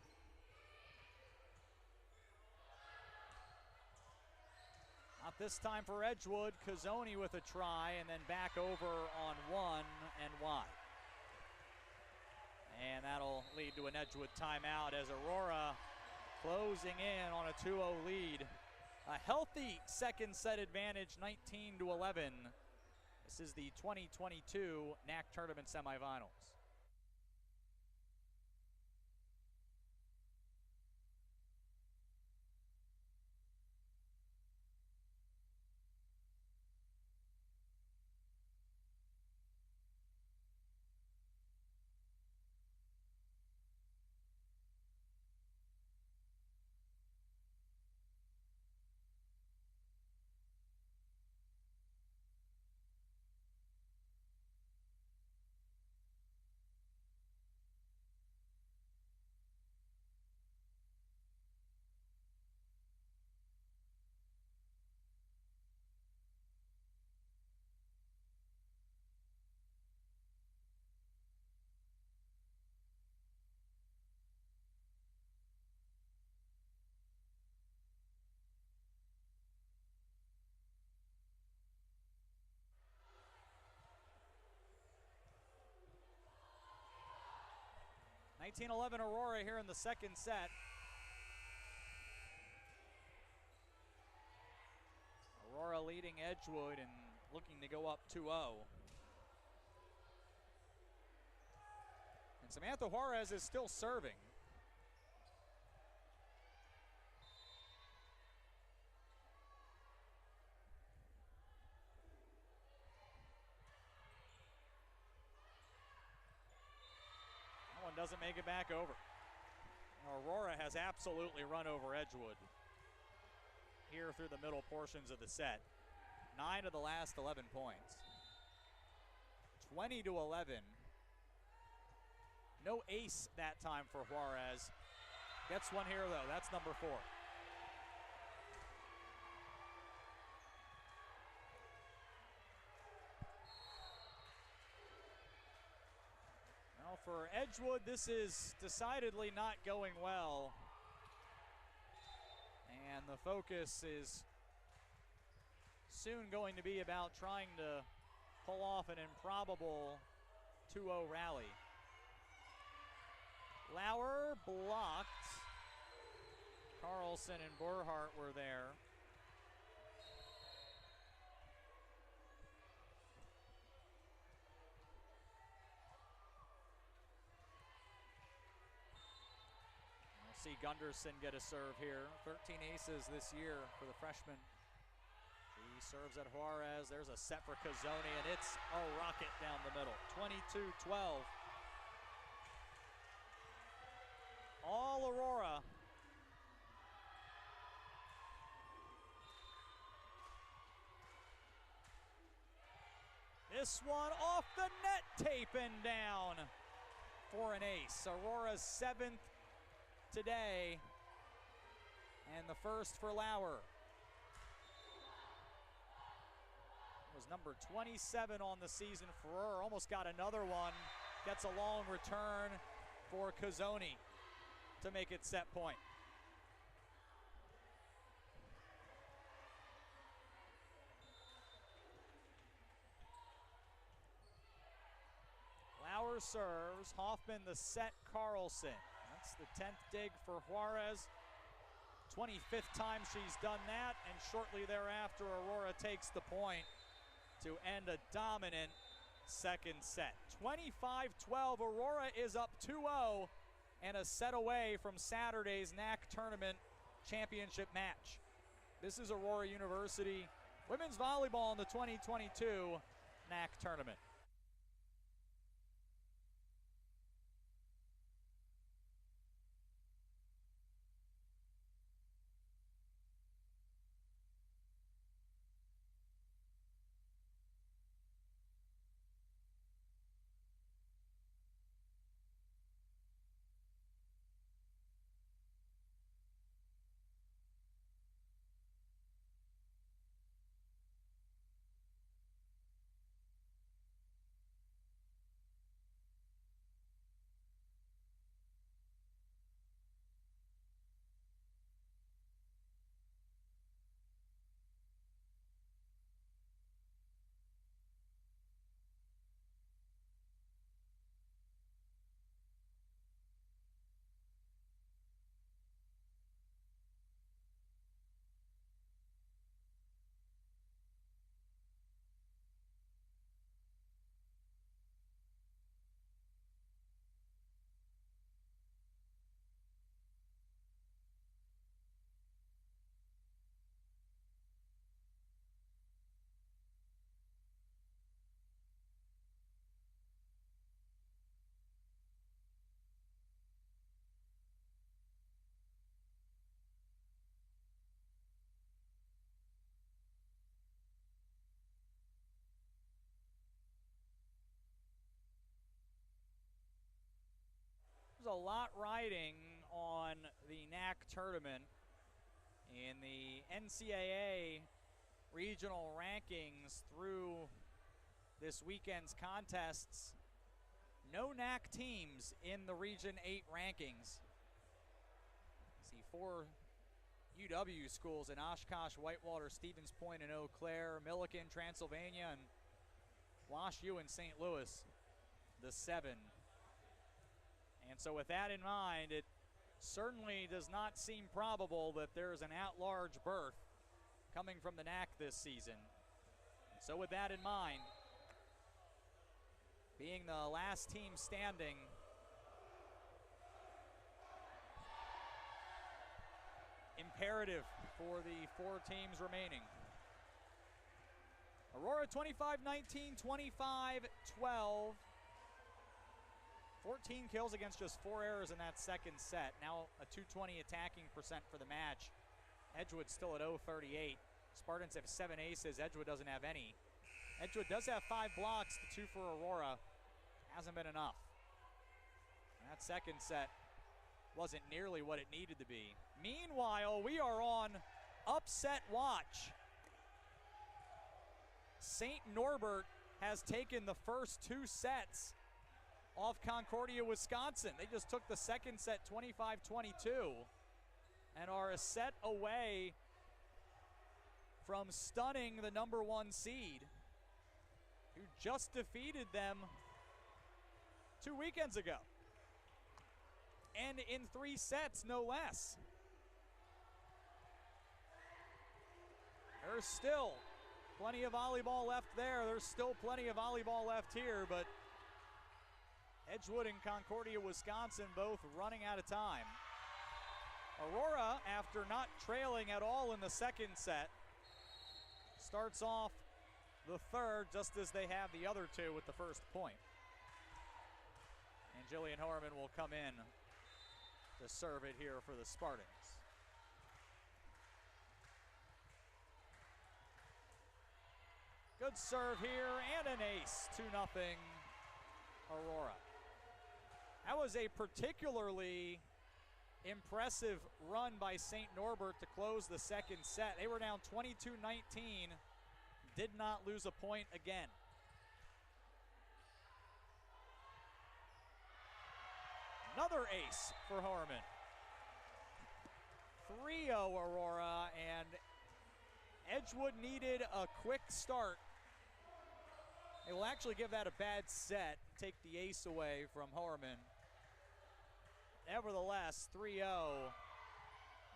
Not this time for Edgewood. Cazzoni with a try and then back over on 1 and wide. And that'll lead to an Edgewood timeout as Aurora closing in on a 2-0 lead. A healthy second set advantage, 19-11. This is the 2022 NAC Tournament semifinals. (19-11) Aurora here in the second set. Aurora leading Edgewood and looking to go up 2-0. And Samantha Juarez is still serving. Doesn't make it back over. Aurora has absolutely run over Edgewood here through the middle portions of the set. 9 of the last 11 points. 20-11. No ace that time for Juarez. Gets one here though, that's number 4. For Edgewood, this is decidedly not going well. And the focus is soon going to be about trying to pull off an improbable 2-0 rally. Lauer blocked. Carlson and Borhart were there. See Gunderson get a serve here. 13 aces this year for the freshman. He serves at Juarez. There's a set for Cazzoni, and it's a rocket down the middle. 22-12. All Aurora. This one off the net, taping down for an ace. Aurora's 7th today, and the first for Lauer. It was number 27 on the season for her. Almost got another one. Gets a long return for Cazzoni to make it set point. Lauer serves. Hoffman the set Carlson. That's the 10th dig for Juarez. 25th time she's done that, and shortly thereafter, Aurora takes the point to end a dominant second set. 25-12, Aurora is up 2-0 and a set away from Saturday's NAC Tournament Championship match. This is Aurora University women's volleyball in the 2022 NAC Tournament. There's a lot riding on the NAC tournament in the NCAA regional rankings through this weekend's contests. No NAC teams in the Region 8 rankings. See 4 UW schools in Oshkosh, Whitewater, Stevens Point, and Eau Claire, Milliken, Transylvania, and Wash U in St. Louis, the 7. And so with that in mind, it certainly does not seem probable that there is an at-large berth coming from the NAC this season. So with that in mind, being the last team standing, imperative for the 4 teams remaining. Aurora 25-19, 25-12. 14 kills against just 4 errors in that second set. Now a 220 attacking percent for the match. Edgewood still at 038. Spartans have 7 aces. Edgewood doesn't have any. Edgewood does have 5 blocks, the 2 for Aurora. Hasn't been enough. That second set wasn't nearly what it needed to be. Meanwhile, we are on upset watch. St. Norbert has taken the first 2 sets off Concordia, Wisconsin. They just took the second set 25-22 and are a set away from stunning the number 1 seed, who just defeated them 2 weekends ago. And in 3 sets, no less. There's still plenty of volleyball left there. There's still plenty of volleyball left here, but Edgewood and Concordia, Wisconsin both running out of time. Aurora, after not trailing at all in the second set, starts off the third just as they have the other 2 with the first point. And Jillian Horman will come in to serve it here for the Spartans. Good serve here and an ace, 2-0 Aurora. That was a particularly impressive run by St. Norbert to close the second set. They were down 22-19, did not lose a point again. Another ace for Horman. 3-0 Aurora, and Edgewood needed a quick start. They will actually give that a bad set, take the ace away from Horman. Nevertheless, 3-0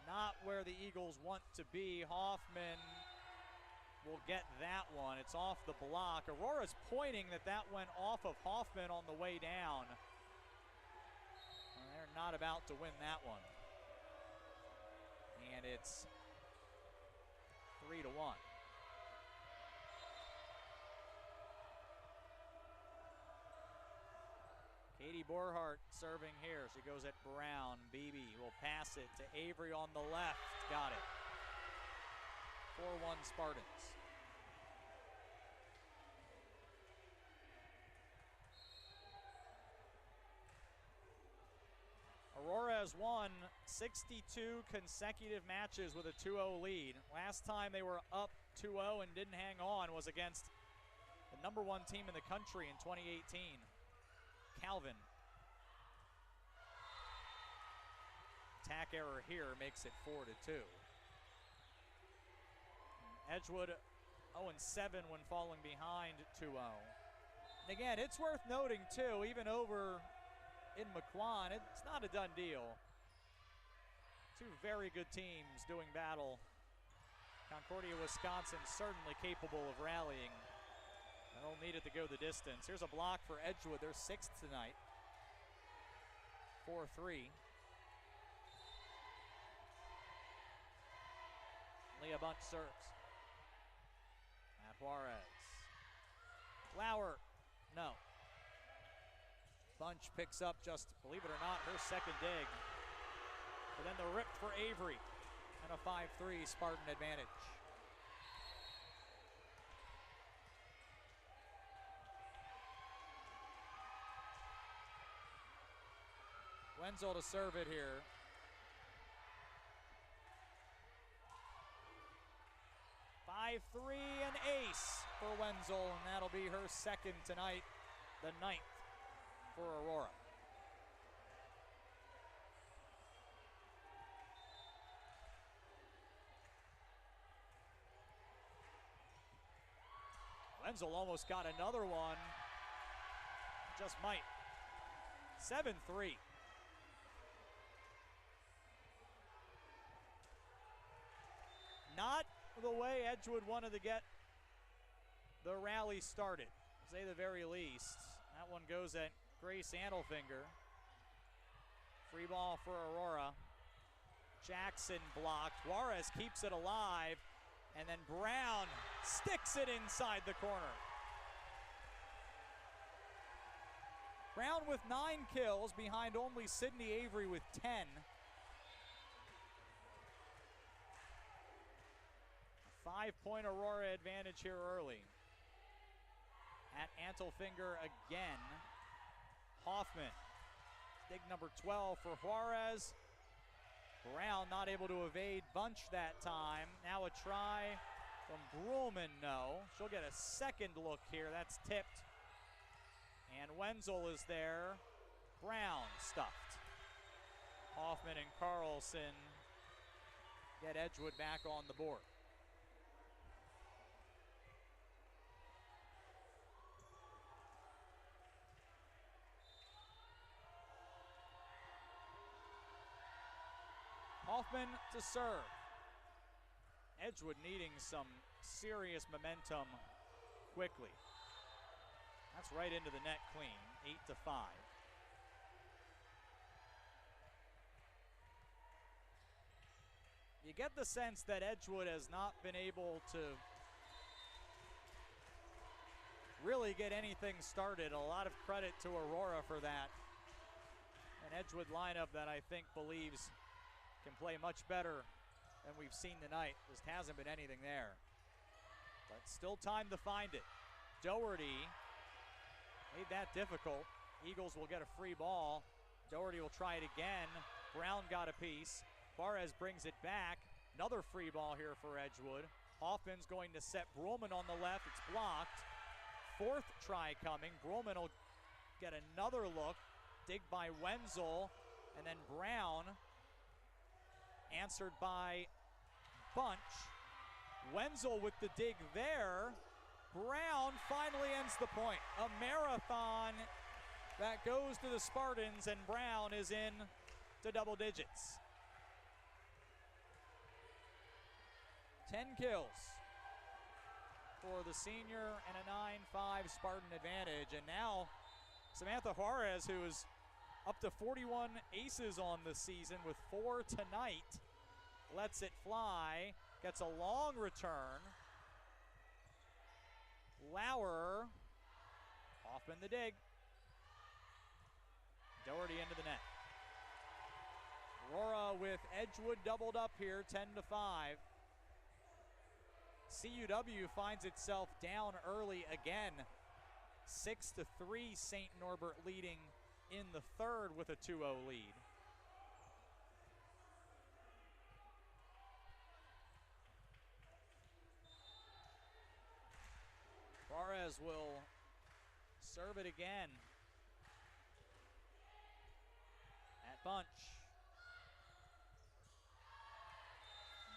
not where the Eagles want to be. Hoffman will get that one. It's off the block. Aurora's pointing that went off of Hoffman on the way down. They're not about to win that one. And it's 3-1. Katie Borhart serving here. She goes at Brown. Beebe will pass it to Avery on the left. Got it. 4-1 Spartans. Aurora has won 62 consecutive matches with a 2-0 lead. Last time they were up 2-0 and didn't hang on was against the #1 team in the country in 2018. Calvin. Attack error here makes it 4-2. Edgewood 0-7 when falling behind 2-0. And again, it's worth noting too, even over in McQuan, it's not a done deal. Two very good teams doing battle. Concordia, Wisconsin, certainly capable of rallying. They don't need it to go the distance. Here's a block for Edgewood. They're 6th tonight. 4-3. Leah Bunch serves. At Juarez. Flower, no. Bunch picks up just, believe it or not, her second dig. But then the rip for Avery. And a 5-3 Spartan advantage. Wenzel to serve it here. An ace for Wenzel, and that'll be her second tonight, the 9th for Aurora. Wenzel almost got another one. Just might. 7-3. Not the way Edgewood wanted to get the rally started, to say the very least. That one goes at Grace Andelfinger. Free ball for Aurora. Jackson blocked. Juarez keeps it alive, and then Brown sticks it inside the corner. Brown with 9 kills behind only Sydney Avery with 10. A 5-point Aurora advantage here early. At Antelfinger again. Hoffman. Dig number 12 for Juarez. Brown not able to evade Bunch that time. Now a try from Bruhlman, no. She'll get a second look here. That's tipped. And Wenzel is there. Brown stuffed. Hoffman and Carlson get Edgewood back on the board. Hoffman to serve. Edgewood needing some serious momentum quickly. That's right into the net clean, 8-5. You get the sense that Edgewood has not been able to really get anything started. A lot of credit to Aurora for that. An Edgewood lineup that I think believes can play much better than we've seen tonight. Just hasn't been anything there. But still time to find it. Doherty made that difficult. Eagles will get a free ball. Doherty will try it again. Brown got a piece. Juarez brings it back. Another free ball here for Edgewood. Hoffman's going to set Bruhlman on the left. It's blocked. 4th try coming. Bruhlman will get another look. Dig by Wenzel. And then Brown answered by Bunch. Wenzel with the dig there. Brown finally ends the point. A marathon that goes to the Spartans, and Brown is in to double digits. 10 kills for the senior and a 9-5 Spartan advantage. And now Samantha Juarez, who is up to 41 aces on the season with 4 tonight, lets it fly, gets a long return. Lauer, off in the dig. Doherty into the net. Aurora with Edgewood doubled up here, 10-5. CUW finds itself down early again. 6-3, St. Norbert leading in the third with a 2-0 lead. Juarez will serve it again. At bunch.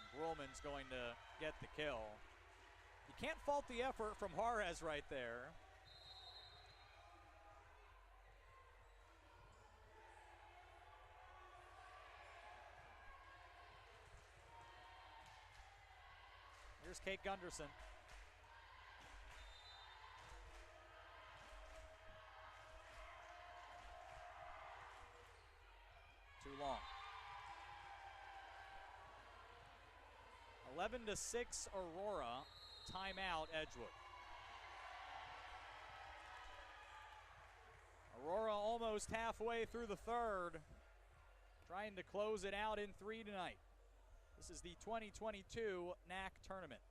And Brulman's going to get the kill. You can't fault the effort from Juarez right there. Here's Kate Gunderson. Too long. 11-6 Aurora. Timeout Edgewood. Aurora almost halfway through the third. Trying to close it out in 3 tonight. This is the 2022 NAC tournament.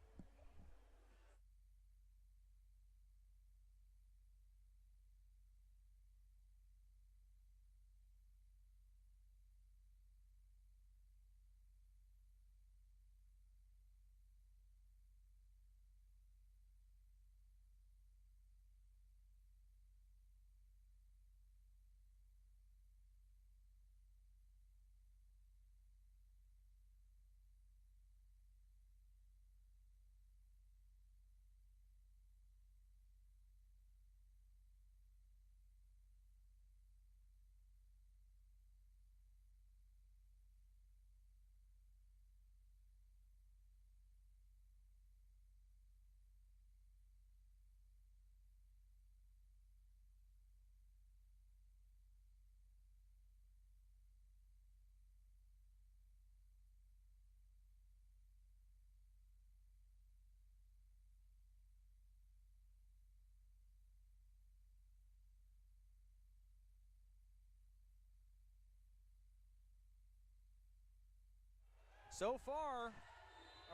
So far,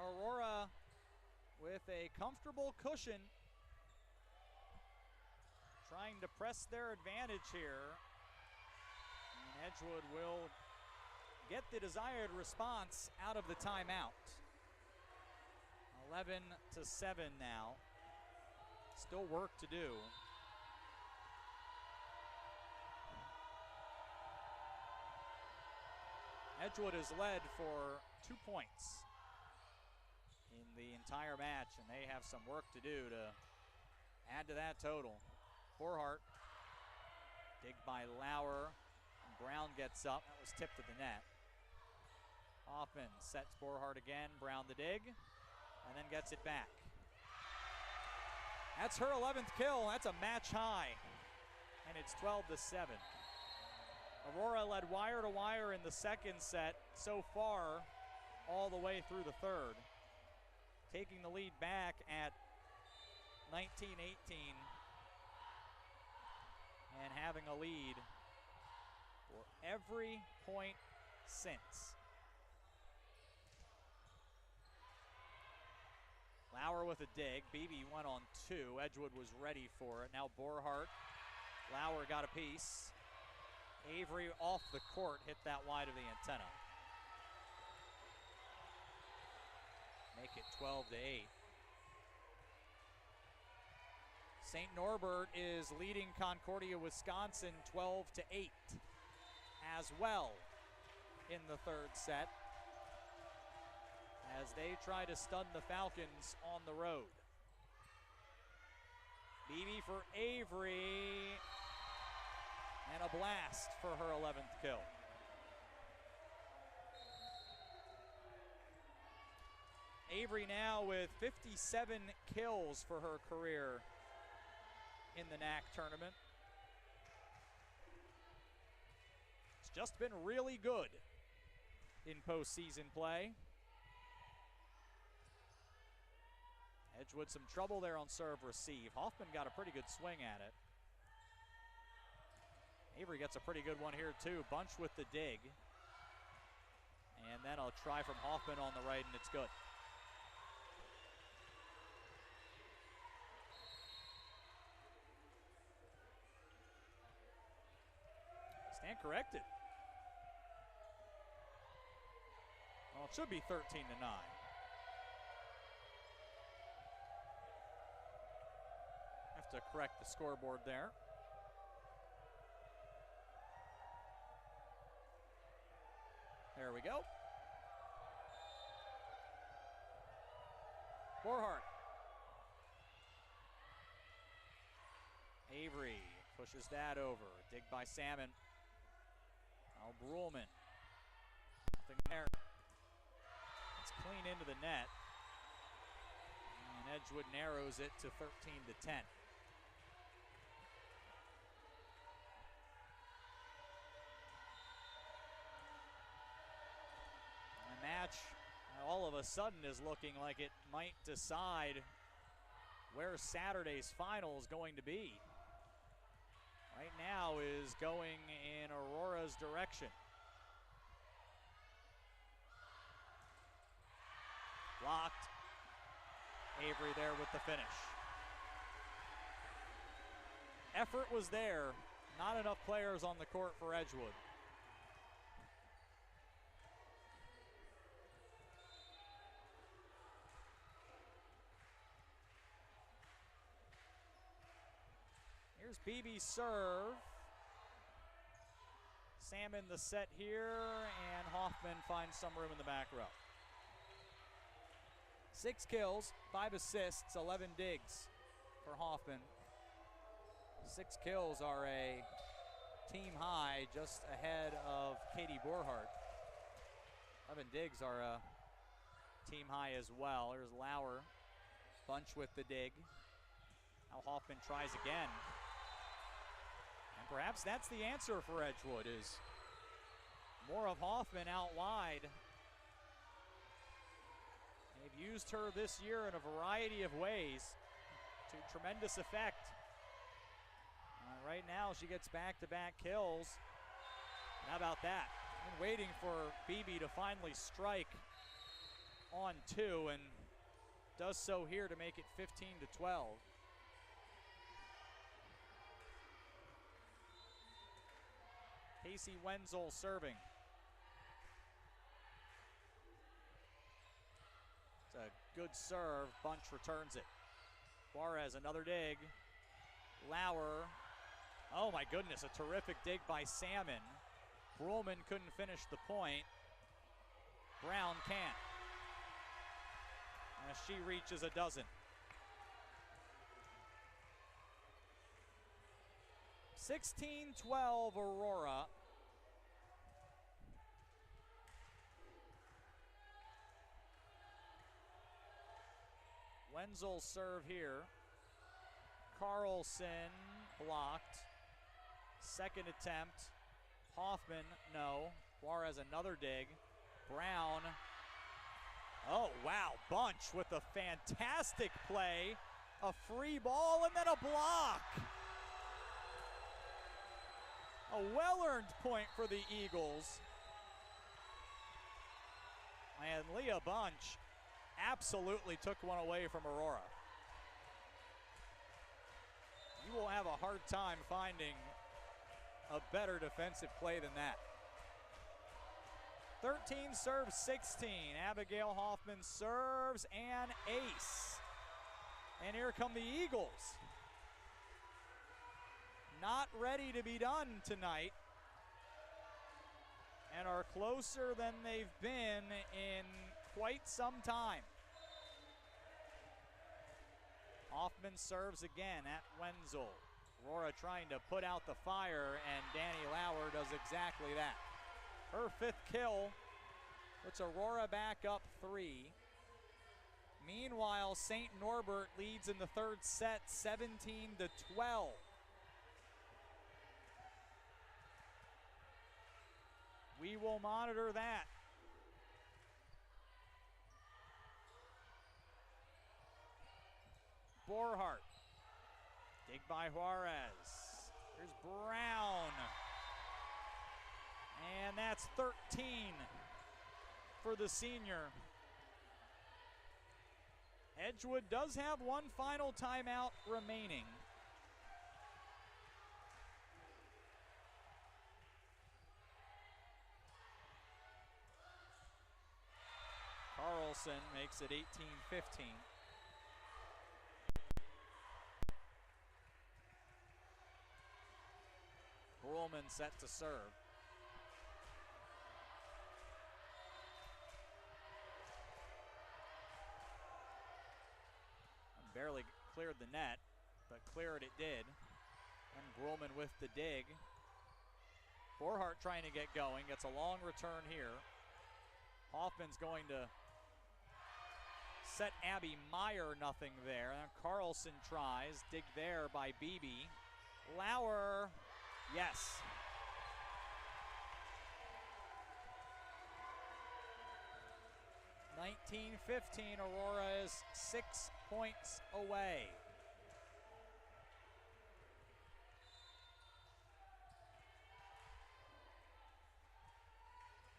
Aurora with a comfortable cushion, trying to press their advantage here. And Edgewood will get the desired response out of the timeout. 11-7 now. Still work to do. Edgewood has led for 2 points in the entire match, and they have some work to do to add to that total. Borhart, dig by Lauer, and Brown gets up. That was tipped to the net. Hoffman sets Borhart again, Brown the dig, and then gets it back. That's her 11th kill. That's a match high, and it's 12-7. Aurora led wire to wire in the second set so far, all the way through the third. Taking the lead back at 19-18 and having a lead for every point since. Lauer with a dig. Beebe went on 2. Edgewood was ready for it. Now Borhart. Lauer got a piece. Avery off the court, hit that wide of the antenna. Make it 12-8. St. Norbert is leading Concordia, Wisconsin 12-8 as well in the third set as they try to stun the Falcons on the road. Beebe for Avery. And a blast for her 11th kill. Avery now with 57 kills for her career in the NAC tournament. It's just been really good in postseason play. Edgewood some trouble there on serve receive. Hoffman got a pretty good swing at it. Avery gets a pretty good one here too. Bunch with the dig. And then a try from Hoffman on the right, and it's good. Stand corrected. Well, it should be 13-9. Have to correct the scoreboard there. There we go. Borhart. Avery pushes that over. Dig by Salmon. Now Bruhlman. Nothing there. It's clean into the net. And Edgewood narrows it to 13-10. The match all of a sudden is looking like it might decide where Saturday's final is going to be. Right now is going in Aurora's direction. Blocked. Avery there with the finish. Effort was there. Not enough players on the court for Edgewood. Here's BB's serve. Salmon the set here, and Hoffman finds some room in the back row. 6 kills, 5 assists, 11 digs for Hoffman. 6 kills are a team high, just ahead of Katie Borhart. 11 digs are a team high as well. There's Lauer, Bunch with the dig. Now Hoffman tries again. Perhaps that's the answer for Edgewood, is more of Hoffman out wide. They've used her this year in a variety of ways to tremendous effect. Right now she gets back-to-back kills. How about that? Been waiting for BB to finally strike on 2, and does so here to make it 15-12. Casey Wenzel serving. It's a good serve. Bunch returns it. Juarez, another dig. Lauer. Oh my goodness, a terrific dig by Salmon. Bruhlman couldn't finish the point. Brown can. As she reaches a dozen. 16-12 Aurora. Wenzel serve here. Carlson blocked. Second attempt. Hoffman, no. Juarez another dig. Brown. Oh, wow. Bunch with a fantastic play. A free ball and then a block. A well-earned point for the Eagles. And Leah Bunch absolutely took one away from Aurora. You will have a hard time finding a better defensive play than that. 13 serves 16. Abigail Hoffman serves and ace. And here come the Eagles. Not ready to be done tonight, and are closer than they've been in quite some time. Hoffman serves again at Wenzel. Aurora trying to put out the fire, and Danny Lauer does exactly that. Her 5th kill puts Aurora back up 3. Meanwhile, St. Norbert leads in the third set, 17-12. We will monitor that. Borhart. Dig by Juarez. Here's Brown. And that's 13 for the senior. Edgewood does have one final timeout remaining. Carlson makes it 18-15. Grulman set to serve. Barely cleared the net, but clear it did. And Grulman with the dig. Borhart trying to get going, gets a long return here. Hoffman's going to set Abby Meyer nothing there. And Carlson tries, dig there by Beebe. Lauer, yes. (19-15), Aurora is 6 points away.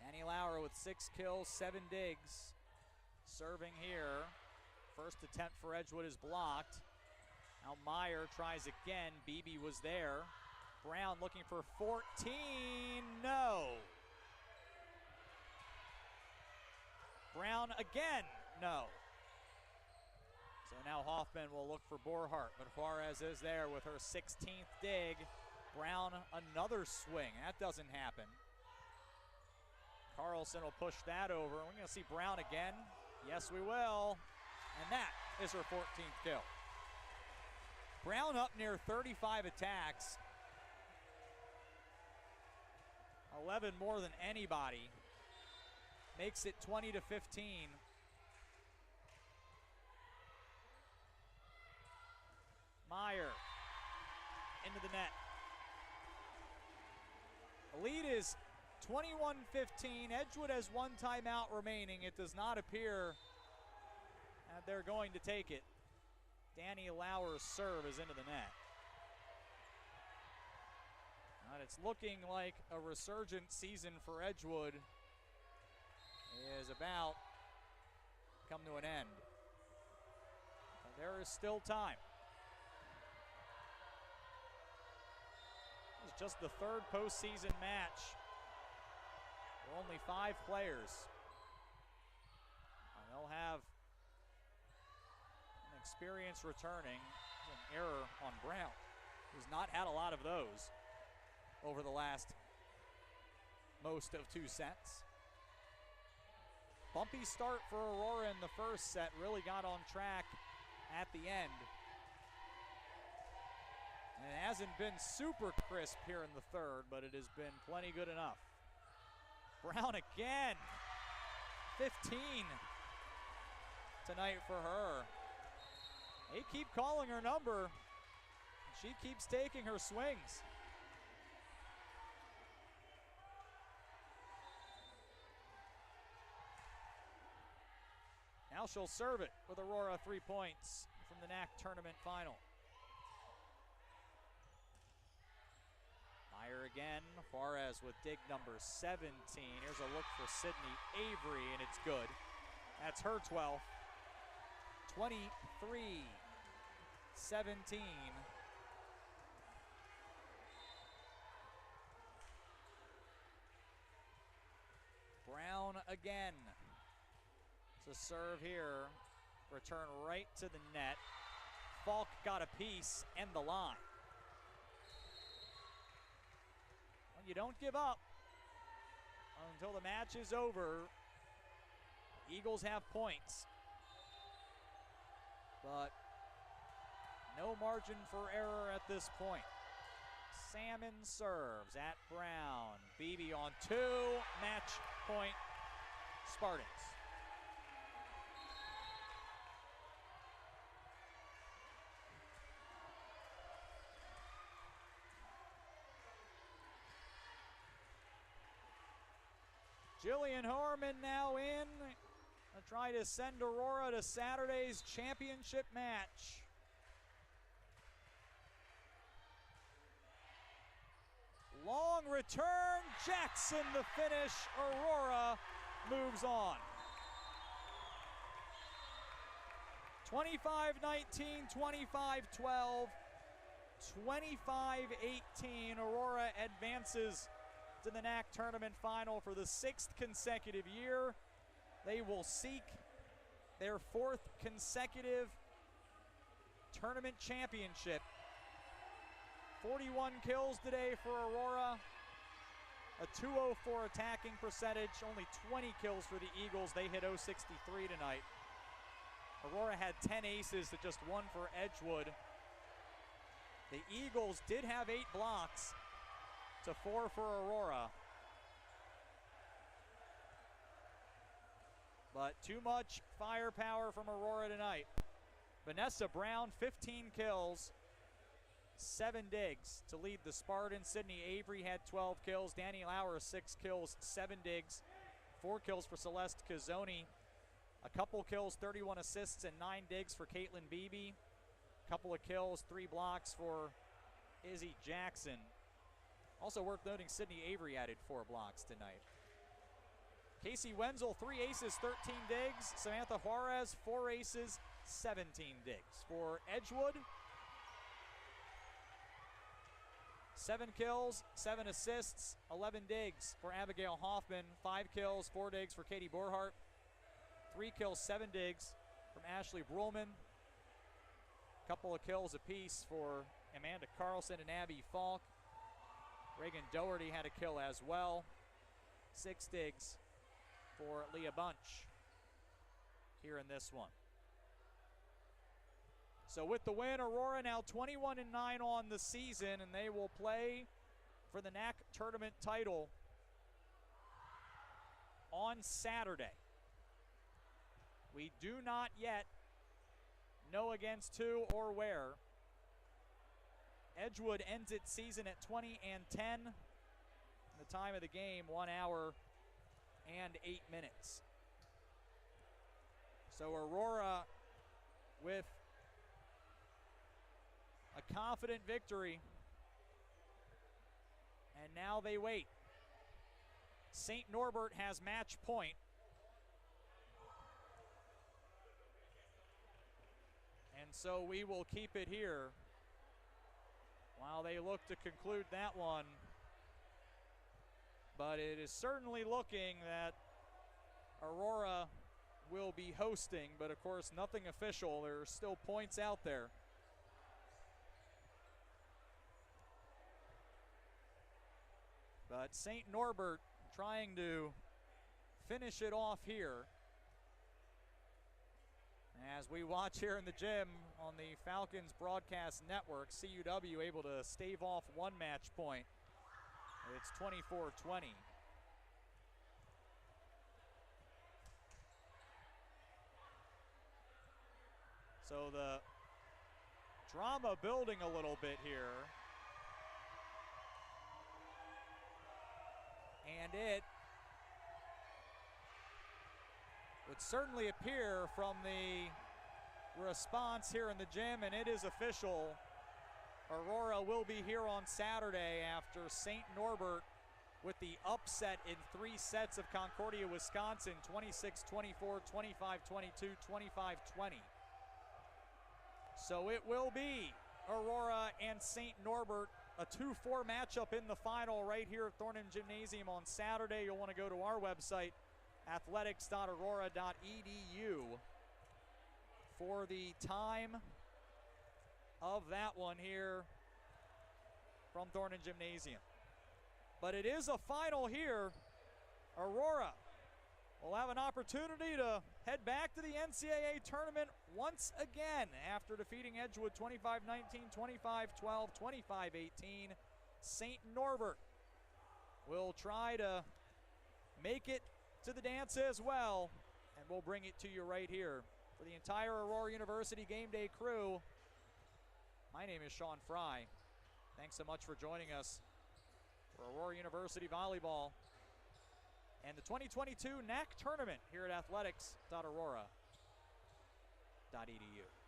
Danny Lauer with 6 kills, 7 digs. Serving here. First attempt for Edgewood is blocked. Now Meyer tries again. Beebe was there. Brown looking for 14. No. Brown again. No. So now Hoffman will look for Borhart, but Juarez is there with her 16th dig. Brown another swing. That doesn't happen. Carlson will push that over. We're going to see Brown again. Yes, we will. And that is her 14th kill. Brown up near 35 attacks. 11 more than anybody. Makes it 20-15. Meyer into the net. The lead is 21-15. Edgewood has one timeout remaining. It does not appear that they're going to take it. Danny Lauer's serve is into the net. And it's looking like a resurgent season for Edgewood is about to come to an end. But there is still time. This is just the third postseason match. Only 5 players. And they'll have an experience returning. An error on Brown, who's not had a lot of those over the last most of 2 sets. Bumpy start for Aurora in the first set, really got on track at the end. And it hasn't been super crisp here in the third, but it has been plenty good enough. Brown again, 15 tonight for her. They keep calling her number. She keeps taking her swings. Now she'll serve it with Aurora 3 points from the NAC tournament final. Meyer again, Juarez with dig number 17. Here's a look for Sydney Avery, and it's good. That's her 12th. 23-17. Brown again. To serve here, return right to the net. Falk got a piece and the line. Well, you don't give up until the match is over. Eagles have points, but no margin for error at this point. Salmon serves at Brown. Beebe on 2, match point Spartans. Jillian Horman now in to try to send Aurora to Saturday's championship match. Long return, Jackson the finish, Aurora moves on. 25-19, 25-12, 25-18, Aurora advances to the NAC tournament final for the 6th consecutive year. They will seek their 4th consecutive tournament championship. 41 kills today for Aurora, a .204 attacking percentage, only 20 kills for the Eagles. They hit .063 tonight. Aurora had 10 aces to just 1 for Edgewood. The Eagles did have 8 blocks to 4 for Aurora. But too much firepower from Aurora tonight. Vanessa Brown, 15 kills, 7 digs to lead the Spartans. Sydney Avery had 12 kills. Danny Lauer, 6 kills, 7 digs. 4 kills for Celeste Cazzoni. A couple kills, 31 assists, and 9 digs for Caitlin Beebe. A couple of kills, 3 blocks for Izzy Jackson. Also worth noting, Sydney Avery added 4 blocks tonight. Casey Wenzel, 3 aces, 13 digs. Samantha Juarez, 4 aces, 17 digs. For Edgewood, 7 kills, 7 assists, 11 digs for Abigail Hoffman. 5 kills, 4 digs for Katie Borhart. 3 kills, 7 digs from Ashley Brulman. A couple of kills apiece for Amanda Carlson and Abby Falk. Reagan Doherty had a kill as well. 6 digs for Leah Bunch here in this one. So with the win, Aurora now 21-9 on the season, and they will play for the NAC tournament title on Saturday. We do not yet know against who or where. Edgewood ends its season at 20-10. The time of the game, 1 hour and 8 minutes. So Aurora with a confident victory. And now they wait. St. Norbert has match point. And so we will keep it here while they look to conclude that one. But it is certainly looking that Aurora will be hosting, but of course nothing official. There are still points out there. But St. Norbert trying to finish it off here. As we watch here in the gym on the Falcons Broadcast Network, CUW able to stave off 1 match point. It's 24-20. So the drama building a little bit here. And it would certainly appear from the response here in the gym, and it is official. Aurora will be here on Saturday after St. Norbert with the upset in 3 sets of Concordia, Wisconsin, 26-24, 25-22, 25-20. So it will be Aurora and St. Norbert, a 2-4 matchup in the final right here at Thornton Gymnasium on Saturday. You'll want to go to our website, athletics.aurora.edu, for the time of that one here from Thornton Gymnasium. But it is a final here. Aurora will have an opportunity to head back to the NCAA tournament once again after defeating Edgewood 25-19, 25-12, 25-18. St. Norbert will try to make it to the dance as well, and we'll bring it to you right here. For the entire Aurora University Game Day crew, my name is Sean Fry. Thanks so much for joining us for Aurora University Volleyball. and the 2022 NAC tournament here at athletics.aurora.edu.